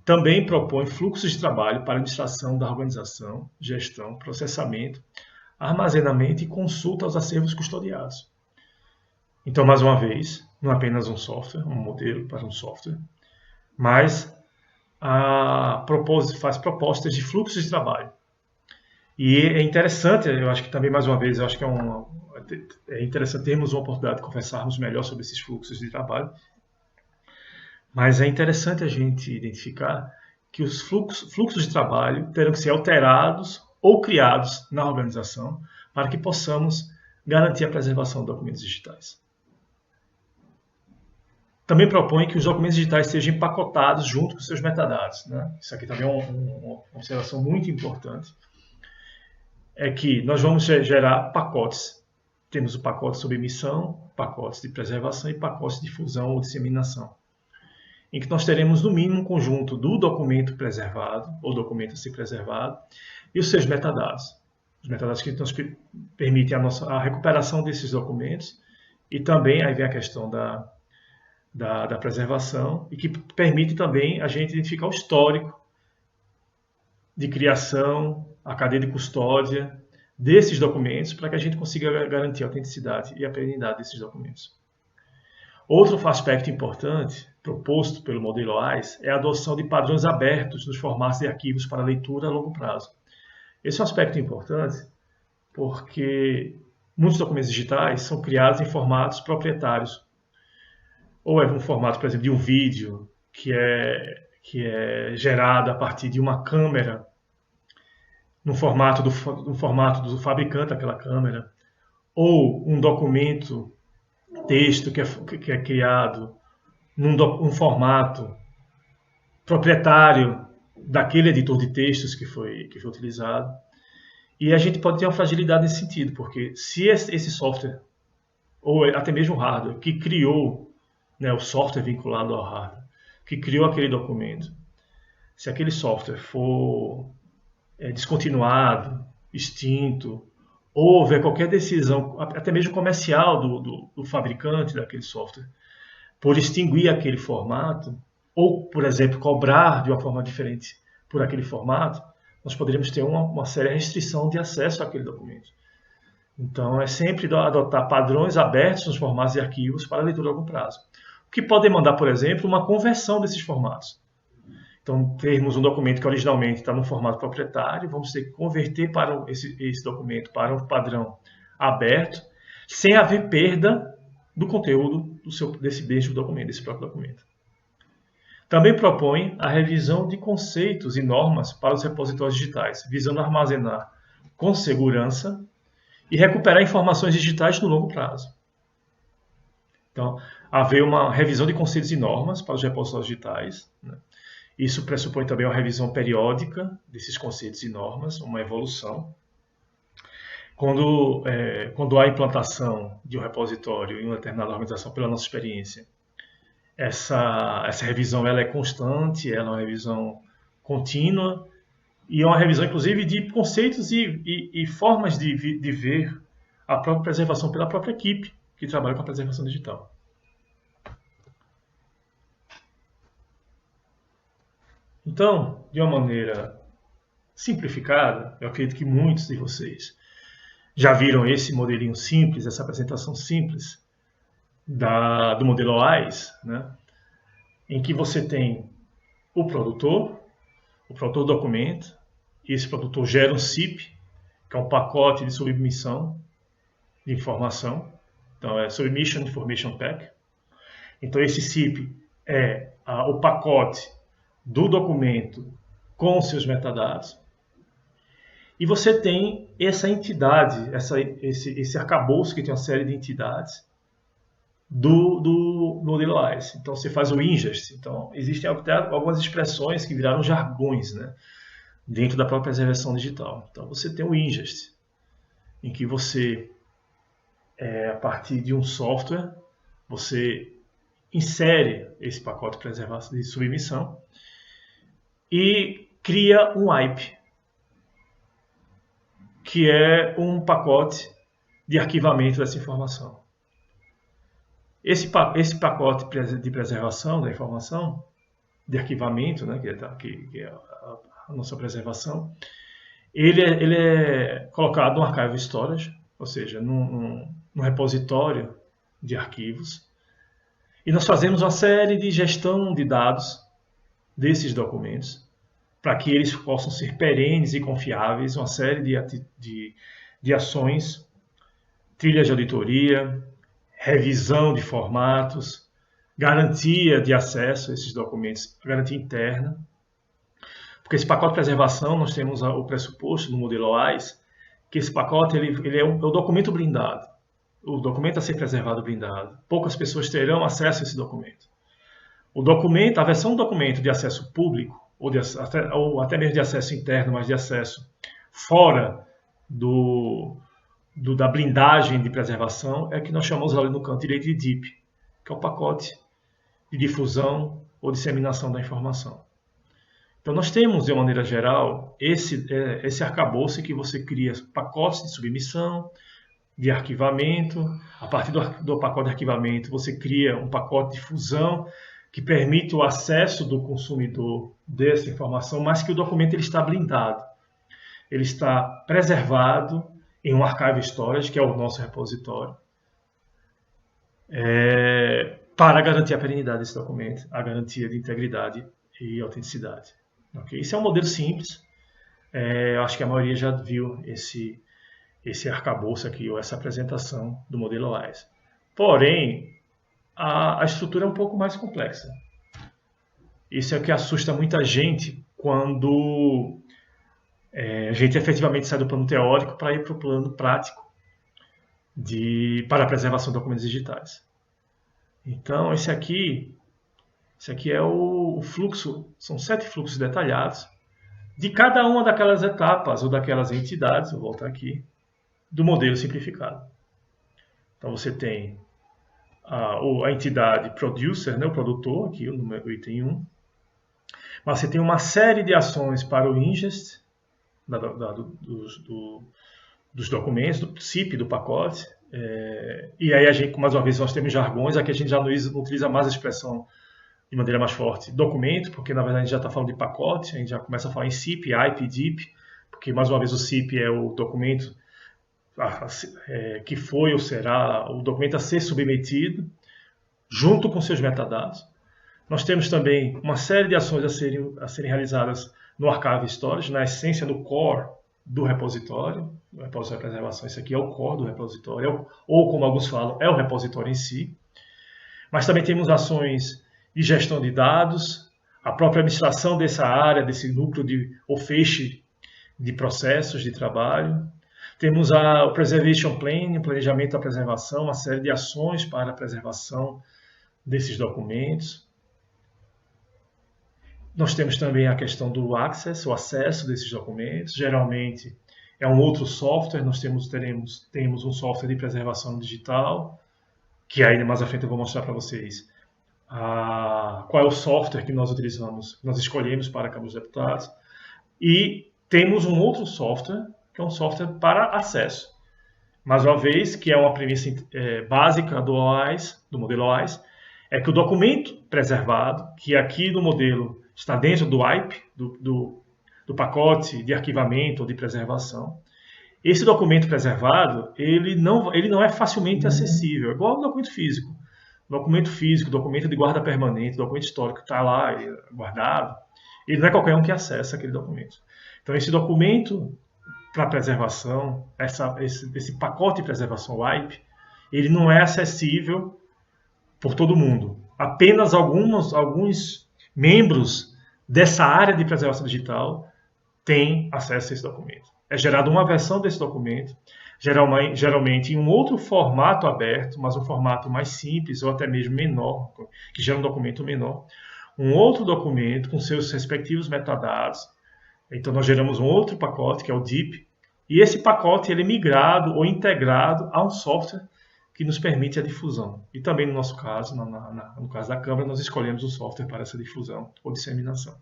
Também propõe fluxos de trabalho para a administração da organização, gestão, processamento, armazenamento e consulta aos acervos custodiados. Então, mais uma vez, não é apenas um software, um modelo para um software, mas faz propostas de fluxos de trabalho. E é interessante, eu acho que também, mais uma vez, eu acho que é interessante termos uma oportunidade de conversarmos melhor sobre esses fluxos de trabalho, mas é interessante a gente identificar que os fluxos de trabalho terão que ser alterados ou criados na organização para que possamos garantir a preservação de documentos digitais. Também propõe que os documentos digitais sejam empacotados junto com seus metadados, né? Isso aqui também é uma observação muito importante. É que nós vamos gerar pacotes. Temos o pacote sobre emissão, pacotes de preservação e pacotes de difusão ou disseminação, em que nós teremos no mínimo um conjunto do documento preservado ou documento a ser preservado e os seus metadados. Os metadados que nos permitem a recuperação desses documentos e também aí vem a questão da preservação e que permite também a gente identificar o histórico de criação, a cadeia de custódia desses documentos para que a gente consiga garantir a autenticidade e a perenidade desses documentos. Outro aspecto importante proposto pelo modelo AIS é a adoção de padrões abertos nos formatos de arquivos para leitura a longo prazo. Esse é um aspecto importante porque muitos documentos digitais são criados em formatos proprietários. Ou é um formato, por exemplo, de um vídeo que é gerado a partir de uma câmera no formato do fabricante daquela câmera, ou um documento texto que é criado num formato proprietário daquele editor de textos que foi utilizado. E a gente pode ter uma fragilidade nesse sentido, porque se esse software, ou até mesmo o hardware, que criou, né, o software vinculado ao hardware, que criou aquele documento, se aquele software for descontinuado, extinto, ou houver qualquer decisão, até mesmo comercial do fabricante daquele software, por extinguir aquele formato, ou, por exemplo, cobrar de uma forma diferente por aquele formato, nós poderíamos ter uma séria restrição de acesso àquele documento. Então, é sempre adotar padrões abertos nos formatos de arquivos para leitura a longo prazo. O que pode demandar, por exemplo, uma conversão desses formatos. Então, termos um documento que originalmente está no formato proprietário, vamos ter que converter para esse documento para um padrão aberto, sem haver perda do conteúdo desse mesmo documento, desse próprio documento. Também propõe a revisão de conceitos e normas para os repositórios digitais, visando armazenar com segurança e recuperar informações digitais no longo prazo. Então, haver uma revisão de conceitos e normas para os repositórios digitais, né? Isso pressupõe também uma revisão periódica desses conceitos e normas, uma evolução. Quando há implantação de um repositório em uma determinada organização, pela nossa experiência, essa revisão ela é constante, ela é uma revisão contínua e é uma revisão, inclusive, de conceitos e formas de ver a própria preservação pela própria equipe que trabalha com a preservação digital. Então, de uma maneira simplificada, eu acredito que muitos de vocês já viram esse modelinho simples, essa apresentação simples do modelo AIS, né? Em que você tem o produtor do documento, e esse produtor gera um SIP, que é um pacote de submissão de informação. Então, é Submission Information Pack. Então, esse SIP é o pacote do documento com seus metadados. E você tem essa entidade, esse arcabouço que tem uma série de entidades do modelo AIS. Então, você faz o ingest. Então, existem até algumas expressões que viraram jargões, né, dentro da própria preservação digital. Então, você tem o ingest, em que você, a partir de um software, você insere esse pacote de preservação de submissão e cria um wipe, que é um pacote de arquivamento dessa informação. Esse pacote de preservação da informação, de arquivamento, né, que é a nossa preservação, ele é colocado no Archive Storage, ou seja, num repositório de arquivos, e nós fazemos uma série de gestão de dados desses documentos, para que eles possam ser perenes e confiáveis, uma série de ações, trilhas de auditoria, revisão de formatos, garantia de acesso a esses documentos, garantia interna. Porque esse pacote de preservação, nós temos o pressuposto no modelo OAIS, que esse pacote ele é o documento blindado. O documento a ser preservado blindado. Poucas pessoas terão acesso a esse documento. A versão do documento de acesso público, ou até mesmo de acesso interno, mas de acesso fora da blindagem de preservação, é que nós chamamos ali no canto direito de DIP, que é o pacote de difusão ou disseminação da informação. Então nós temos, de uma maneira geral, esse arcabouço que você cria pacotes de submissão, de arquivamento. A partir do pacote de arquivamento, você cria um pacote de difusão que permite o acesso do consumidor dessa informação, mas que o documento ele está blindado. Ele está preservado em um Archive Storage, que é o nosso repositório, para garantir a perenidade desse documento, a garantia de integridade e autenticidade. Okay? Esse é um modelo simples. Eu acho que a maioria já viu esse arcabouço aqui, ou essa apresentação do modelo OAIS. Porém, a estrutura é um pouco mais complexa. Isso é o que assusta muita gente quando a gente efetivamente sai do plano teórico para ir para o plano prático para a preservação de documentos digitais. Então, esse aqui é o fluxo, são 7 fluxos detalhados de cada uma daquelas etapas ou daquelas entidades, vou voltar aqui, do modelo simplificado. Então, você tem a entidade producer, né, o produtor, aqui o item 1. Mas você tem uma série de ações para o ingest dos documentos, do CIP, do pacote. E aí, mais uma vez, nós temos jargões. Aqui a gente já não utiliza mais a expressão de maneira mais forte documento, porque na verdade a gente já está falando de pacote. A gente já começa a falar em CIP, IP, DIP, porque mais uma vez o CIP é o documento que foi ou será o documento a ser submetido, junto com seus metadados. Nós temos também uma série de ações a serem realizadas no Archive Storage, na essência do core do repositório. O repositório de preservação, esse aqui é o core do repositório, ou como alguns falam, é o repositório em si. Mas também temos ações de gestão de dados, a própria administração dessa área, desse núcleo ou feixe de processos de trabalho. Temos o Preservation Plan, o planejamento da preservação, uma série de ações para a preservação desses documentos. Nós temos também a questão do access, o acesso desses documentos. Geralmente é um outro software, nós temos um software de preservação digital, que aí mais à frente eu vou mostrar para vocês qual é o software que nós utilizamos, que nós escolhemos para a Câmara dos Deputados. E temos um outro software, que é um software para acesso. Mais uma vez, que é uma premissa básica do OAIS, do modelo OAIS, é que o documento preservado, que aqui no modelo está dentro do IP, do pacote de arquivamento ou de preservação, esse documento preservado, ele não é facilmente acessível, igual ao documento físico. Documento físico, documento de guarda permanente, documento histórico que está lá guardado, ele não é qualquer um que acessa aquele documento. Então, esse documento para preservação, esse pacote de preservação WIPE, ele não é acessível por todo mundo. Apenas alguns membros dessa área de preservação digital têm acesso a esse documento. É gerada uma versão desse documento, geralmente em um outro formato aberto, mas um formato mais simples ou até mesmo menor, que gera um documento menor. Um outro documento com seus respectivos metadados. Então nós geramos um outro pacote, que é o DIP, e esse pacote ele é migrado ou integrado a um software que nos permite a difusão. E também no nosso caso, no caso da Câmara, nós escolhemos um software para essa difusão ou disseminação.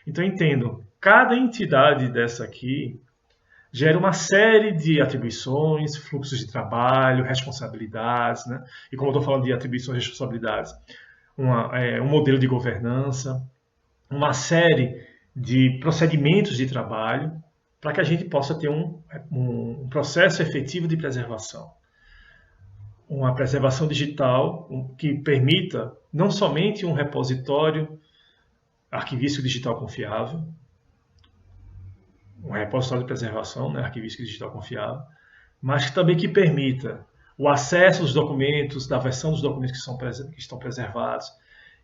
Então entendam, cada entidade dessa aqui gera uma série de atribuições, fluxos de trabalho, responsabilidades, né? E como eu estou falando de atribuições e responsabilidades, um modelo de governança, uma série de procedimentos de trabalho para que a gente possa ter um processo efetivo de preservação. Uma preservação digital que permita não somente um repositório arquivístico digital confiável, um repositório de preservação, né, arquivístico digital confiável, mas também que permita o acesso aos documentos, da versão dos documentos que estão preservados,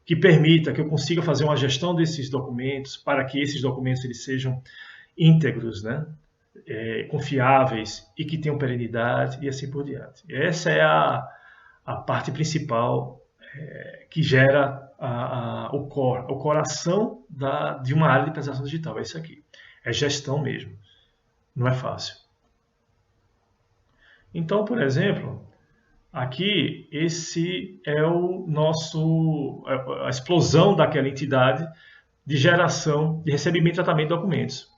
que permita que eu consiga fazer uma gestão desses documentos para que esses documentos eles sejam íntegros, né, confiáveis e que tenham perenidade e assim por diante. Essa é a parte principal que gera o coração de uma área de preservação digital. É isso aqui. É gestão mesmo. Não é fácil. Então, por exemplo, aqui esse é a explosão daquela entidade de geração, de recebimento e tratamento de documentos,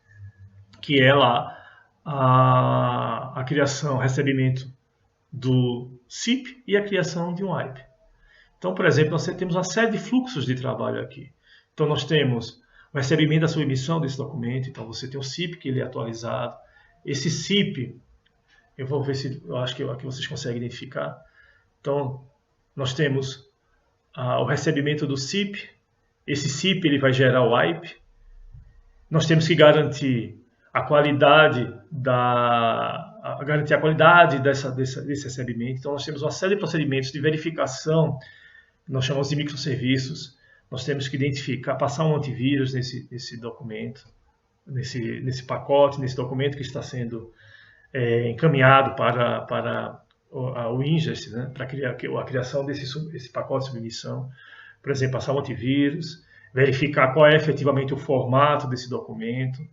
que é lá a criação, recebimento do CIP e a criação de um AIP. Então, por exemplo, nós temos uma série de fluxos de trabalho aqui. Então, nós temos o recebimento da submissão desse documento. Então, você tem o CIP, que ele é atualizado. Esse CIP, eu vou ver se eu acho que aqui vocês conseguem identificar. Então, nós temos o recebimento do CIP. Esse CIP ele vai gerar o AIP. Nós temos que garantir a qualidade desse recebimento. Então, nós temos uma série de procedimentos de verificação, que nós chamamos de microserviços. Nós temos que identificar, passar um antivírus nesse documento, nesse pacote, nesse documento que está sendo encaminhado para o ingest, né, para a criação desse pacote de submissão. Por exemplo, passar um antivírus, verificar qual é efetivamente o formato desse documento,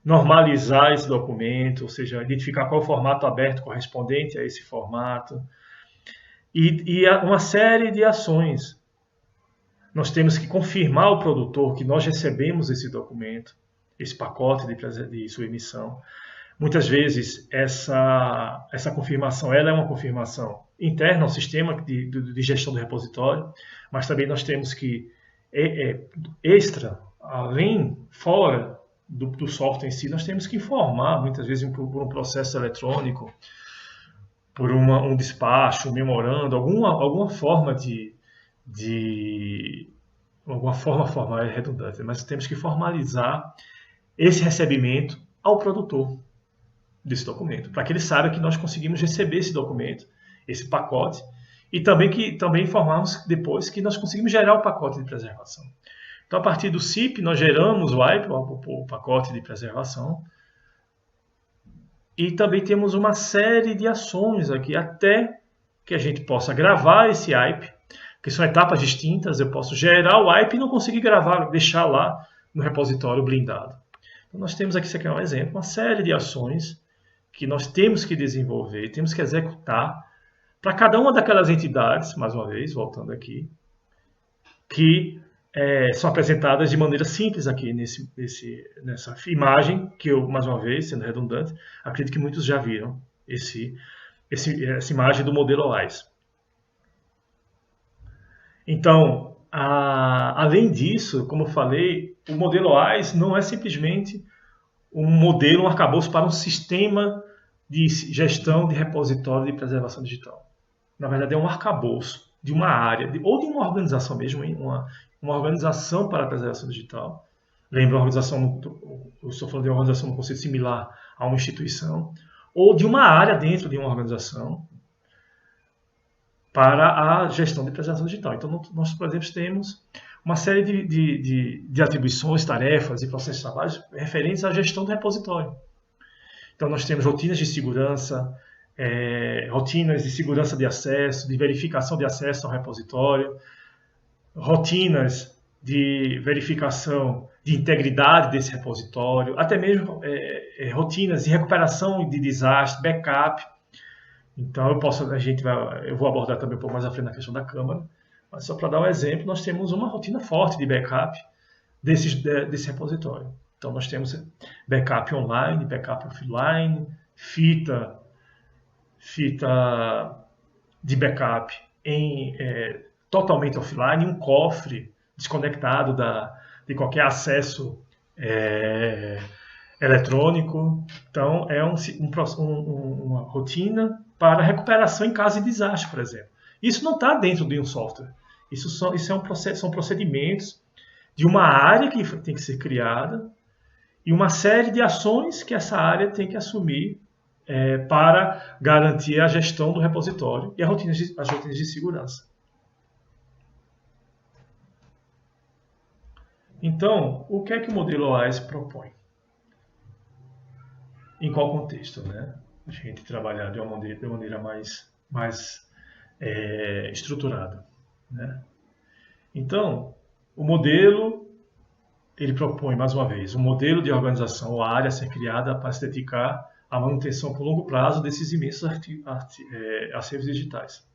normalizar esse documento, ou seja, identificar qual é o formato aberto correspondente a esse formato, e uma série de ações. Nós temos que confirmar ao produtor que nós recebemos esse documento, esse pacote de submissão. Muitas vezes essa confirmação ela é uma confirmação interna ao sistema de gestão do repositório, mas também nós temos que, fora do software em si, nós temos que informar, muitas vezes por um processo eletrônico, por um despacho, um memorando, alguma forma alguma forma formal é redundante, mas temos que formalizar esse recebimento ao produtor desse documento, para que ele saiba que nós conseguimos receber esse documento, esse pacote, e também informarmos depois que nós conseguimos gerar o pacote de preservação. Então, a partir do CIP, nós geramos o AIP, o pacote de preservação, e também temos uma série de ações aqui, até que a gente possa gravar esse AIP, que são etapas distintas. Eu posso gerar o AIP e não conseguir gravar, deixar lá no repositório blindado. Então, nós temos aqui, isso aqui é um exemplo, uma série de ações que nós temos que desenvolver, temos que executar para cada uma daquelas entidades, mais uma vez, voltando aqui, que são apresentadas de maneira simples aqui nessa imagem, que eu, mais uma vez, sendo redundante, acredito que muitos já viram essa imagem do modelo OAIS. Então, além disso, como eu falei, o modelo OAIS não é simplesmente um modelo, um arcabouço para um sistema de gestão de repositório de preservação digital. Na verdade, é um arcabouço de uma área, ou de uma organização mesmo, uma organização para a preservação digital. Lembra, eu estou falando de uma organização no conceito similar a uma instituição, ou de uma área dentro de uma organização para a gestão de preservação digital. Então, nós, por exemplo, temos uma série de atribuições, tarefas e processos de trabalho referentes à gestão do repositório. Então, nós temos rotinas de segurança, rotinas de segurança de acesso, de verificação de acesso ao repositório, rotinas de verificação de integridade desse repositório, até mesmo rotinas de recuperação de desastre, backup. Então, eu vou abordar também um pouco mais à frente na questão da câmara, mas só para dar um exemplo, nós temos uma rotina forte de backup desse repositório. Então nós temos backup online, backup offline, fita de backup totalmente offline, um cofre desconectado de qualquer acesso eletrônico. Então é uma rotina para recuperação em caso de desastre, por exemplo. Isso não está dentro de um software. Isso são procedimentos de uma área que tem que ser criada e uma série de ações que essa área tem que assumir para garantir a gestão do repositório e as rotinas de segurança. Então, o que é que o modelo OAS propõe? Em qual contexto, né? A gente trabalhar de uma maneira mais estruturada, né? Então, o modelo, ele propõe, mais uma vez, um modelo de organização ou área a ser criada para se dedicar à manutenção por longo prazo desses imensos acervos digitais.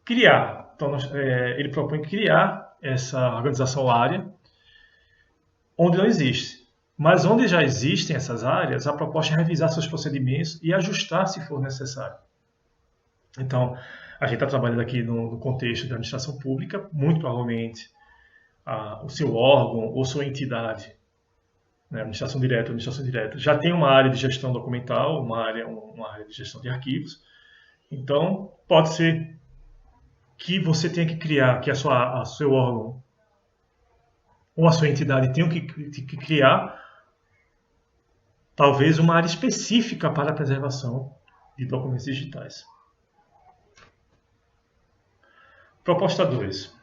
Ele propõe criar essa organização ou área onde não existe. Mas onde já existem essas áreas, a proposta é revisar seus procedimentos e ajustar se for necessário. Então, a gente está trabalhando aqui no contexto da administração pública, muito provavelmente o seu órgão ou sua entidade, né, administração direta, já tem uma área de gestão documental, uma área de gestão de arquivos. Então, pode ser que você tenha que criar, que a seu órgão ou a sua entidade tenham que criar talvez uma área específica para a preservação de documentos digitais. Proposta 2.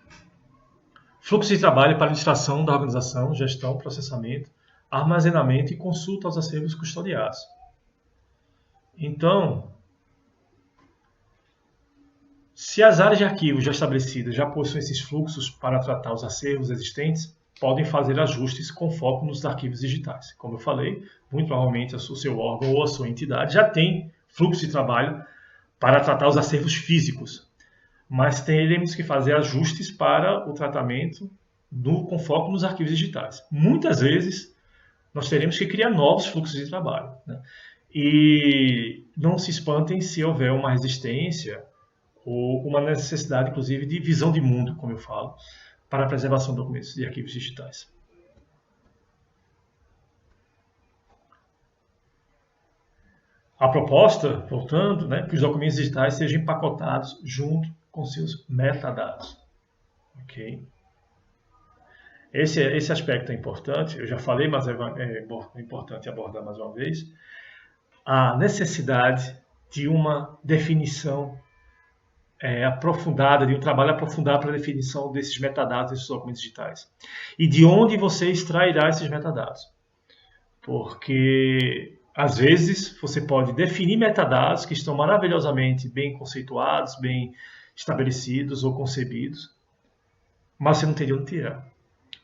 Fluxo de trabalho para administração da organização, gestão, processamento, armazenamento e consulta aos acervos custodiados. Então, se as áreas de arquivo já estabelecidas já possuem esses fluxos para tratar os acervos existentes, podem fazer ajustes com foco nos arquivos digitais. Como eu falei, muito provavelmente o seu órgão ou a sua entidade já tem fluxo de trabalho para tratar os acervos físicos, mas teremos que fazer ajustes para o tratamento com foco nos arquivos digitais. Muitas vezes, nós teremos que criar novos fluxos de trabalho, né? E não se espantem se houver uma resistência ou uma necessidade, inclusive, de visão de mundo, como eu falo, para a preservação de documentos e arquivos digitais. A proposta, voltando, né, que os documentos digitais sejam empacotados junto com seus metadados. Ok? Esse aspecto é importante, eu já falei, mas é importante abordar mais uma vez. A necessidade de uma definição aprofundada, de um trabalho aprofundado para a definição desses metadados, desses documentos digitais. E de onde você extrairá esses metadados. Porque, às vezes, você pode definir metadados que estão maravilhosamente bem conceituados, bem estabelecidos ou concebidos, mas você não tem de onde tirar.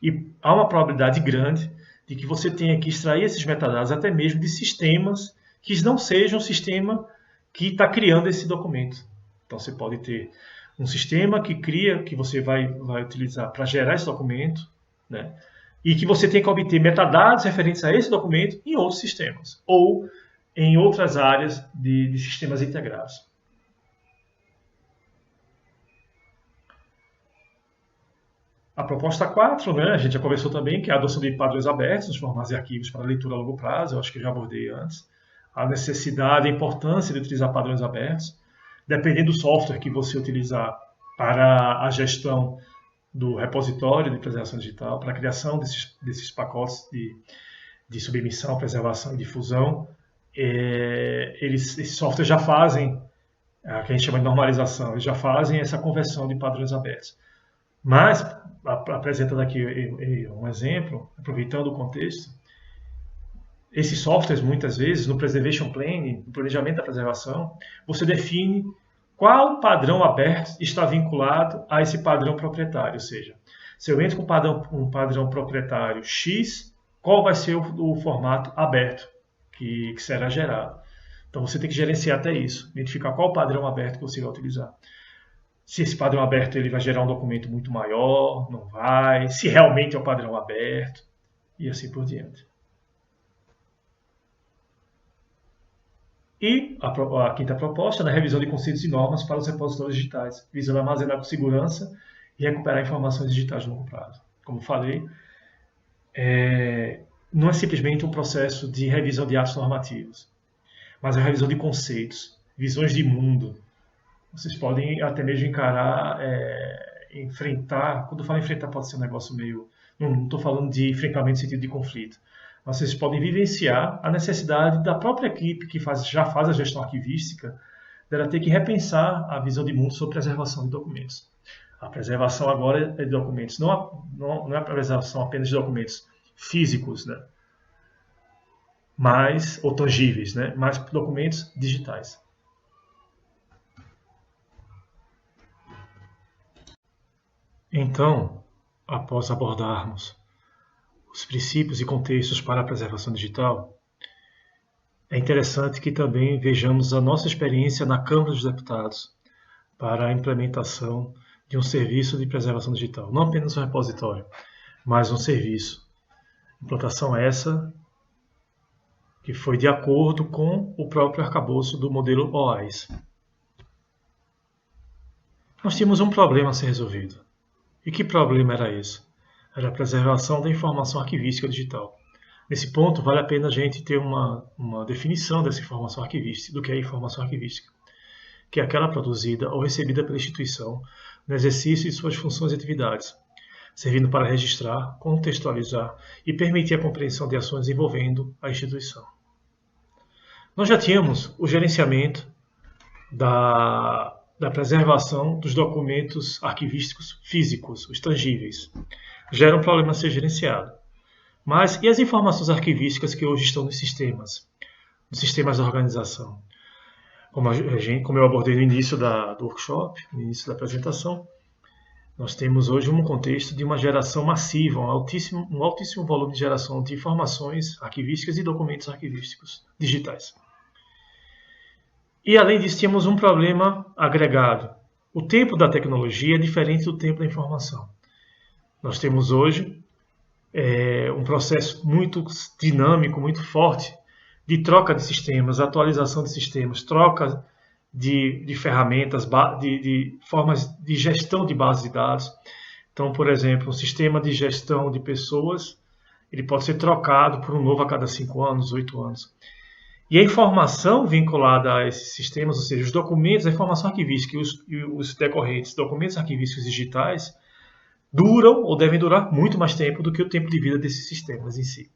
E há uma probabilidade grande de que você tenha que extrair esses metadados até mesmo de sistemas que não sejam o sistema que está criando esse documento. Então, você pode ter um sistema que você vai utilizar para gerar esse documento, né? E que você tem que obter metadados referentes a esse documento em outros sistemas ou em outras áreas de sistemas integrados. A proposta 4, né, a gente já conversou também, que é a adoção de padrões abertos nos formatos de arquivos para leitura a longo prazo, eu acho que eu já abordei antes. A necessidade, a importância de utilizar padrões abertos. Dependendo do software que você utilizar para a gestão do repositório de preservação digital, para a criação desses pacotes de submissão, preservação e difusão, esses softwares já fazem, que a gente chama de normalização, eles já fazem essa conversão de padrões abertos. Mas, apresentando aqui um exemplo, aproveitando o contexto, esses softwares, muitas vezes, no Preservation Planning, no planejamento da preservação, você define qual padrão aberto está vinculado a esse padrão proprietário. Ou seja, se eu entro com um padrão proprietário X, qual vai ser o formato aberto que será gerado. Então, você tem que gerenciar até isso, identificar qual padrão aberto que você vai utilizar. Se esse padrão aberto ele vai gerar um documento muito maior, não vai, se realmente é um padrão aberto, e assim por diante. E a quinta proposta é a revisão de conceitos e normas para os repositórios digitais, visando armazenar com segurança e recuperar informações digitais de longo prazo. Como falei, não é simplesmente um processo de revisão de atos normativos, mas a revisão de conceitos, visões de mundo. Vocês podem até mesmo encarar, enfrentar. Quando eu falo enfrentar, pode ser um negócio meio. Não estou falando de enfrentamento no sentido de conflito. Mas vocês podem vivenciar a necessidade da própria equipe que já faz a gestão arquivística, dela ter que repensar a visão de mundo sobre preservação de documentos. A preservação agora é de documentos, não é a preservação apenas de documentos físicos, né? Ou tangíveis, né? Mas documentos digitais. Então, após abordarmos os princípios e contextos para a preservação digital, é interessante que também vejamos a nossa experiência na Câmara dos Deputados para a implementação de um serviço de preservação digital. Não apenas um repositório, mas um serviço. Implantação essa que foi de acordo com o próprio arcabouço do modelo OAIS. Nós tínhamos um problema a ser resolvido. E que problema era esse? Era a preservação da informação arquivística digital. Nesse ponto, vale a pena a gente ter uma definição dessa informação arquivística, do que é informação arquivística, que é aquela produzida ou recebida pela instituição no exercício de suas funções e atividades, servindo para registrar, contextualizar e permitir a compreensão de ações envolvendo a instituição. Nós já tínhamos o gerenciamento da preservação dos documentos arquivísticos físicos, os tangíveis. Já era um problema a ser gerenciado. Mas e as informações arquivísticas que hoje estão nos sistemas da organização? Como eu abordei no início do workshop, no início da apresentação, nós temos hoje um contexto de uma geração massiva, um altíssimo volume de geração de informações arquivísticas e documentos arquivísticos digitais. E além disso, tínhamos um problema agregado. O tempo da tecnologia é diferente do tempo da informação. Nós temos hoje um processo muito dinâmico, muito forte, de troca de sistemas, atualização de sistemas, troca de ferramentas, de formas de gestão de bases de dados. Então, por exemplo, um sistema de gestão de pessoas, ele pode ser trocado por um novo a cada 5 anos, 8 anos. E a informação vinculada a esses sistemas, ou seja, os documentos, a informação arquivística e os decorrentes documentos arquivísticos digitais, duram ou devem durar muito mais tempo do que o tempo de vida desses sistemas em si.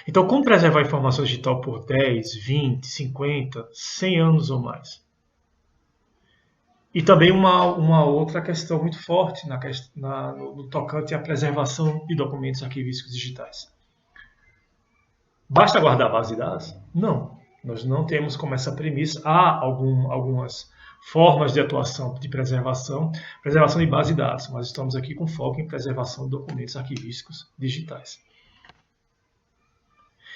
Então, como preservar a informação digital por 10, 20, 50, 100 anos ou mais? E também uma outra questão muito forte no tocante à preservação de documentos arquivísticos digitais. Basta guardar a base de dados? Não. Nós não temos como essa premissa. Há algumas formas de atuação de preservação de base de dados, mas estamos aqui com foco em preservação de documentos arquivísticos digitais.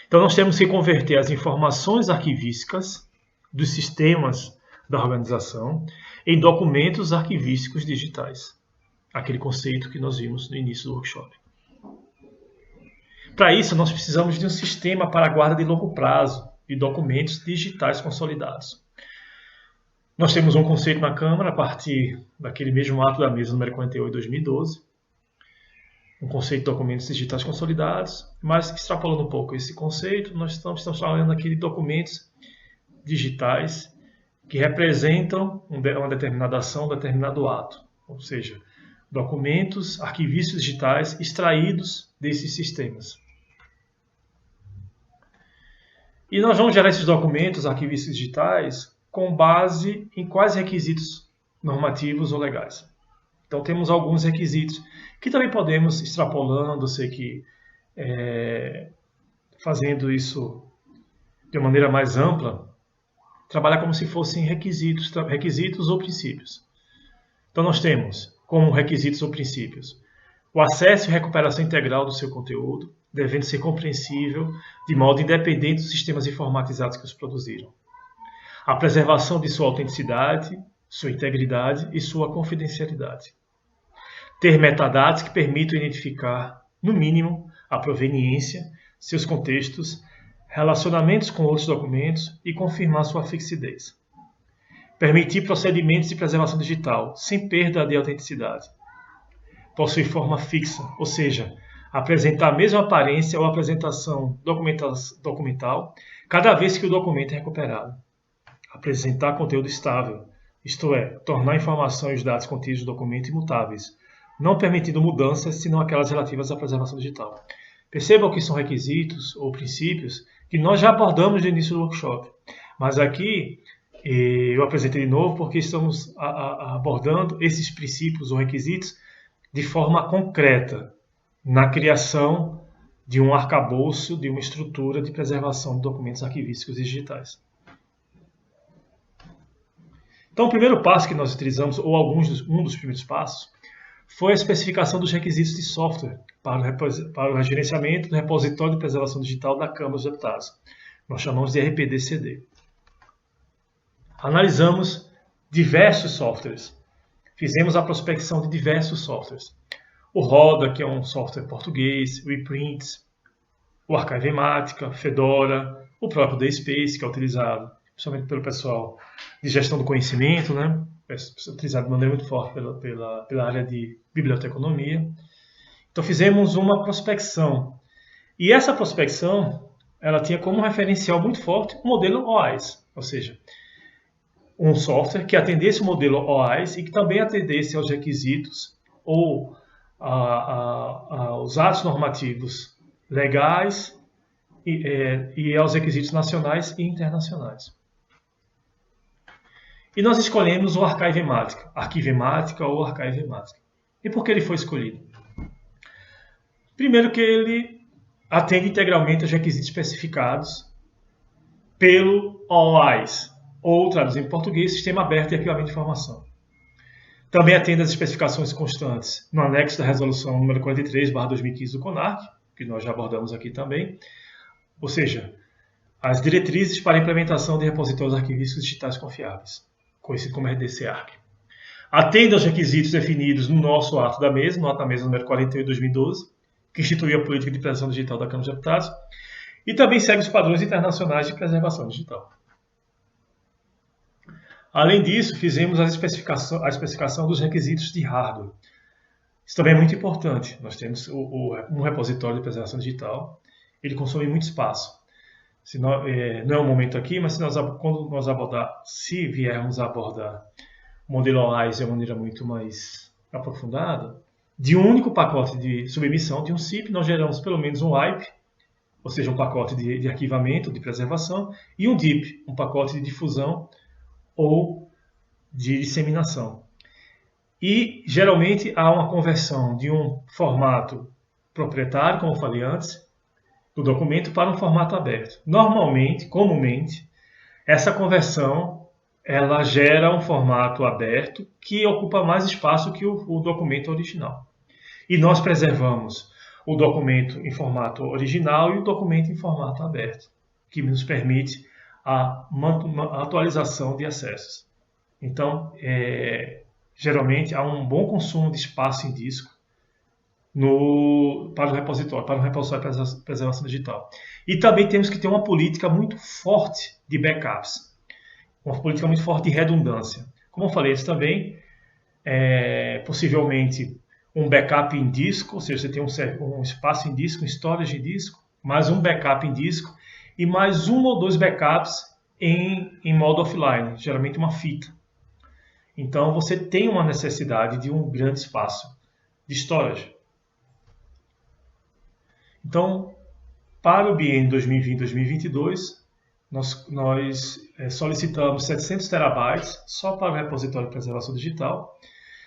Então, nós temos que converter as informações arquivísticas dos sistemas da organização em documentos arquivísticos digitais. Aquele conceito que nós vimos no início do workshop. Para isso, nós precisamos de um sistema para a guarda de longo prazo de documentos digitais consolidados. Nós temos um conceito na Câmara a partir daquele mesmo ato da mesa número 48 de 2012, um conceito de documentos digitais consolidados, mas extrapolando um pouco esse conceito, nós estamos trabalhando aqui de documentos digitais que representam uma determinada ação, um determinado ato, ou seja, documentos arquivísticos digitais extraídos desses sistemas. E nós vamos gerar esses documentos arquivísticos digitais com base em quais requisitos normativos ou legais. Então temos alguns requisitos que também podemos, extrapolando, sei que fazendo isso de uma maneira mais ampla, trabalhar como se fossem requisitos ou princípios. Então nós temos como requisitos ou princípios o acesso e recuperação integral do seu conteúdo, devendo ser compreensível de modo independente dos sistemas informatizados que os produziram. A preservação de sua autenticidade sua integridade e sua confidencialidade. Ter metadados que permitam identificar, no mínimo, a proveniência, seus contextos, relacionamentos com outros documentos e confirmar sua fixidez. Permitir procedimentos de preservação digital, sem perda de autenticidade. Possuir forma fixa, ou seja, apresentar a mesma aparência ou apresentação documental cada vez que o documento é recuperado. Apresentar conteúdo estável, isto é, tornar a informação e os dados contidos no documento imutáveis, não permitindo mudanças senão aquelas relativas à preservação digital. Percebam que são requisitos ou princípios que nós já abordamos no início do workshop, mas aqui eu apresentei de novo porque estamos abordando esses princípios ou requisitos de forma concreta na criação de um arcabouço, de uma estrutura de preservação de documentos arquivísticos e digitais. Então, o primeiro passo que nós utilizamos, ou um dos primeiros passos, foi a especificação dos requisitos de software para o gerenciamento do repositório de preservação digital da Câmara dos Deputados. Nós chamamos de RPD-CD. Analisamos diversos softwares. Fizemos a prospecção de diversos softwares. O Roda, que é um software português, o ePrints, o Archivemática, Fedora, o próprio DSpace, que é utilizado principalmente pelo pessoal de gestão do conhecimento, né? É utilizado de maneira muito forte pela área de biblioteconomia. Então fizemos uma prospecção. E essa prospecção ela tinha como referencial muito forte o modelo OAIS, ou seja, um software que atendesse o modelo OAIS e que também atendesse aos requisitos ou aos atos normativos legais e aos requisitos nacionais e internacionais. E nós escolhemos o Arquivemática ou Archivemática. E por que ele foi escolhido? Primeiro que ele atende integralmente aos requisitos especificados pelo OAIS, ou traduzido em português, Sistema Aberto de Arquivamento de Informação. Também atende às especificações constantes no anexo da resolução número 43/2015 do CONARC, que nós já abordamos aqui também, ou seja, as diretrizes para a implementação de repositórios arquivísticos digitais confiáveis, conhecido como RDC-ARC. Atende aos requisitos definidos no nosso ato da mesa, no ato da mesa número 48/2012, que instituiu a política de preservação digital da Câmara dos Deputados, e também segue os padrões internacionais de preservação digital. Além disso, fizemos a especificação dos requisitos de hardware. Isso também é muito importante. Nós temos um repositório de preservação digital, ele consome muito espaço. Não é o momento aqui, mas se viermos a abordar o modelo OAIS de uma maneira muito mais aprofundada, de um único pacote de submissão de um CIP, nós geramos pelo menos um WIPE, ou seja, um pacote de arquivamento, de preservação, e um DIP, um pacote de difusão ou de disseminação. E, geralmente, há uma conversão de um formato proprietário, como eu falei antes, do documento, para um formato aberto. Comumente, essa conversão ela gera um formato aberto que ocupa mais espaço que o documento original. E nós preservamos o documento em formato original e o documento em formato aberto, que nos permite uma atualização de acessos. Então, geralmente há um bom consumo de espaço em disco para o repositório de preservação digital. E também temos que ter uma política muito forte de backups, uma política muito forte de redundância. Como eu falei antes também, possivelmente um backup em disco, ou seja, você tem um espaço em disco, um storage em disco, mais um backup em disco, e mais um ou dois backups em modo offline, geralmente uma fita. Então, você tem uma necessidade de um grande espaço de storage. Então, para o biênio 2020-2022, nós solicitamos 700 terabytes só para o repositório de preservação digital.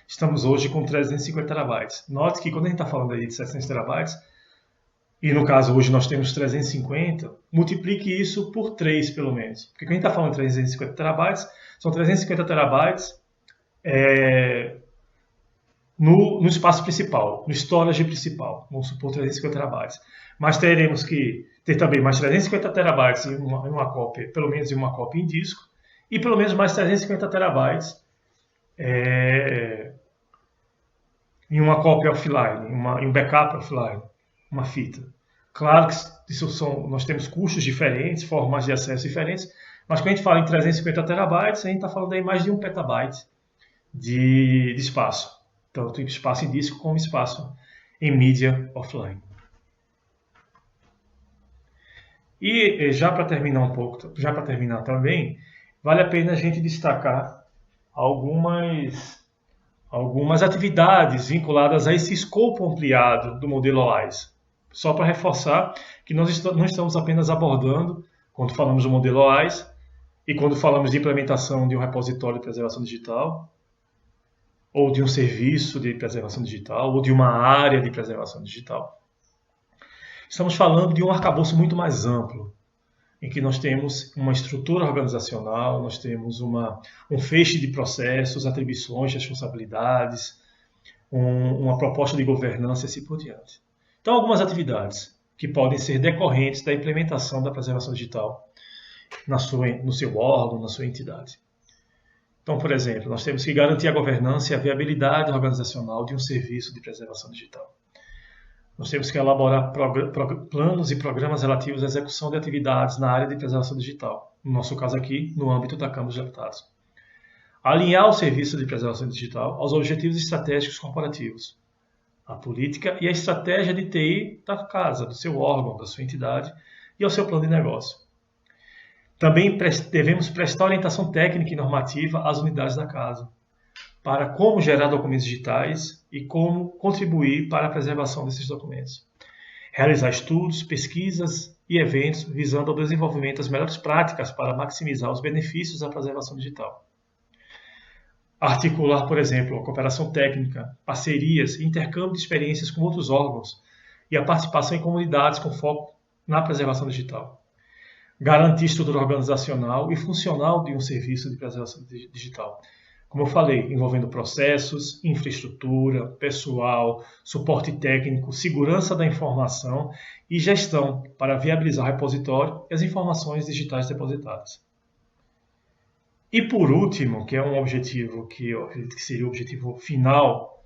Estamos hoje com 350 terabytes. Note que quando a gente está falando aí de 700 terabytes, e no caso hoje nós temos 350, multiplique isso por 3 pelo menos. Porque quando a gente está falando de 350 terabytes, são 350 terabytes no espaço principal, no storage principal, vamos supor 350 terabytes. Mas teremos que ter também mais 350 terabytes em uma cópia, pelo menos em uma cópia em disco, e pelo menos mais 350 terabytes em uma cópia offline, em um backup offline, uma fita. Claro que nós temos custos diferentes, formas de acesso diferentes, mas quando a gente fala em 350 terabytes, a gente está falando aí mais de 1 petabyte de espaço, tanto espaço em disco como espaço em mídia offline. E já para terminar também, vale a pena a gente destacar algumas atividades vinculadas a esse escopo ampliado do modelo OAS. Só para reforçar que nós não estamos apenas abordando, quando falamos do modelo OAS, e quando falamos de implementação de um repositório de preservação digital, ou de um serviço de preservação digital, ou de uma área de preservação digital. Estamos falando de um arcabouço muito mais amplo, em que nós temos uma estrutura organizacional, nós temos um feixe de processos, atribuições, responsabilidades, uma proposta de governança e assim por diante. Então, algumas atividades que podem ser decorrentes da implementação da preservação digital no seu órgão, na sua entidade. Então, por exemplo, nós temos que garantir a governança e a viabilidade organizacional de um serviço de preservação digital. Nós temos que elaborar planos e programas relativos à execução de atividades na área de preservação digital, no nosso caso aqui, no âmbito da Câmara dos Deputados. Alinhar o serviço de preservação digital aos objetivos estratégicos corporativos, a política e a estratégia de TI da casa, do seu órgão, da sua entidade e ao seu plano de negócio. Também devemos prestar orientação técnica e normativa às unidades da casa, para como gerar documentos digitais e como contribuir para a preservação desses documentos. Realizar estudos, pesquisas e eventos visando ao desenvolvimento das melhores práticas para maximizar os benefícios da preservação digital. Articular, por exemplo, a cooperação técnica, parcerias e intercâmbio de experiências com outros órgãos e a participação em comunidades com foco na preservação digital. Garantir estrutura organizacional e funcional de um serviço de preservação digital. Como eu falei, envolvendo processos, infraestrutura, pessoal, suporte técnico, segurança da informação e gestão para viabilizar o repositório e as informações digitais depositadas. E por último, que é um objetivo que eu acredito que seria o objetivo final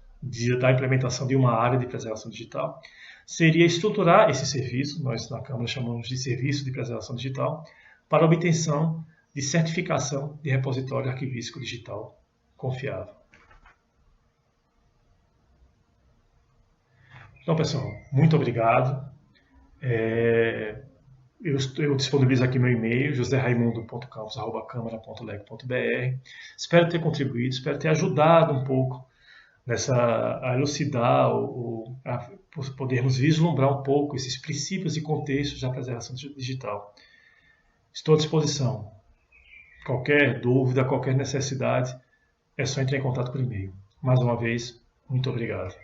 da implementação de uma área de preservação digital, seria estruturar esse serviço, nós na Câmara chamamos de Serviço de Preservação Digital, para a obtenção de certificação de repositório arquivístico digital confiável. Então, pessoal, muito obrigado. Eu disponibilizo aqui meu e-mail, joseraimundo.campos@câmara.leg.br. Espero ter contribuído, espero ter ajudado um pouco a elucidar, a podermos vislumbrar um pouco esses princípios e contextos da preservação digital. Estou à disposição. Qualquer dúvida, qualquer necessidade, é só entrar em contato por e-mail. Mais uma vez, muito obrigado.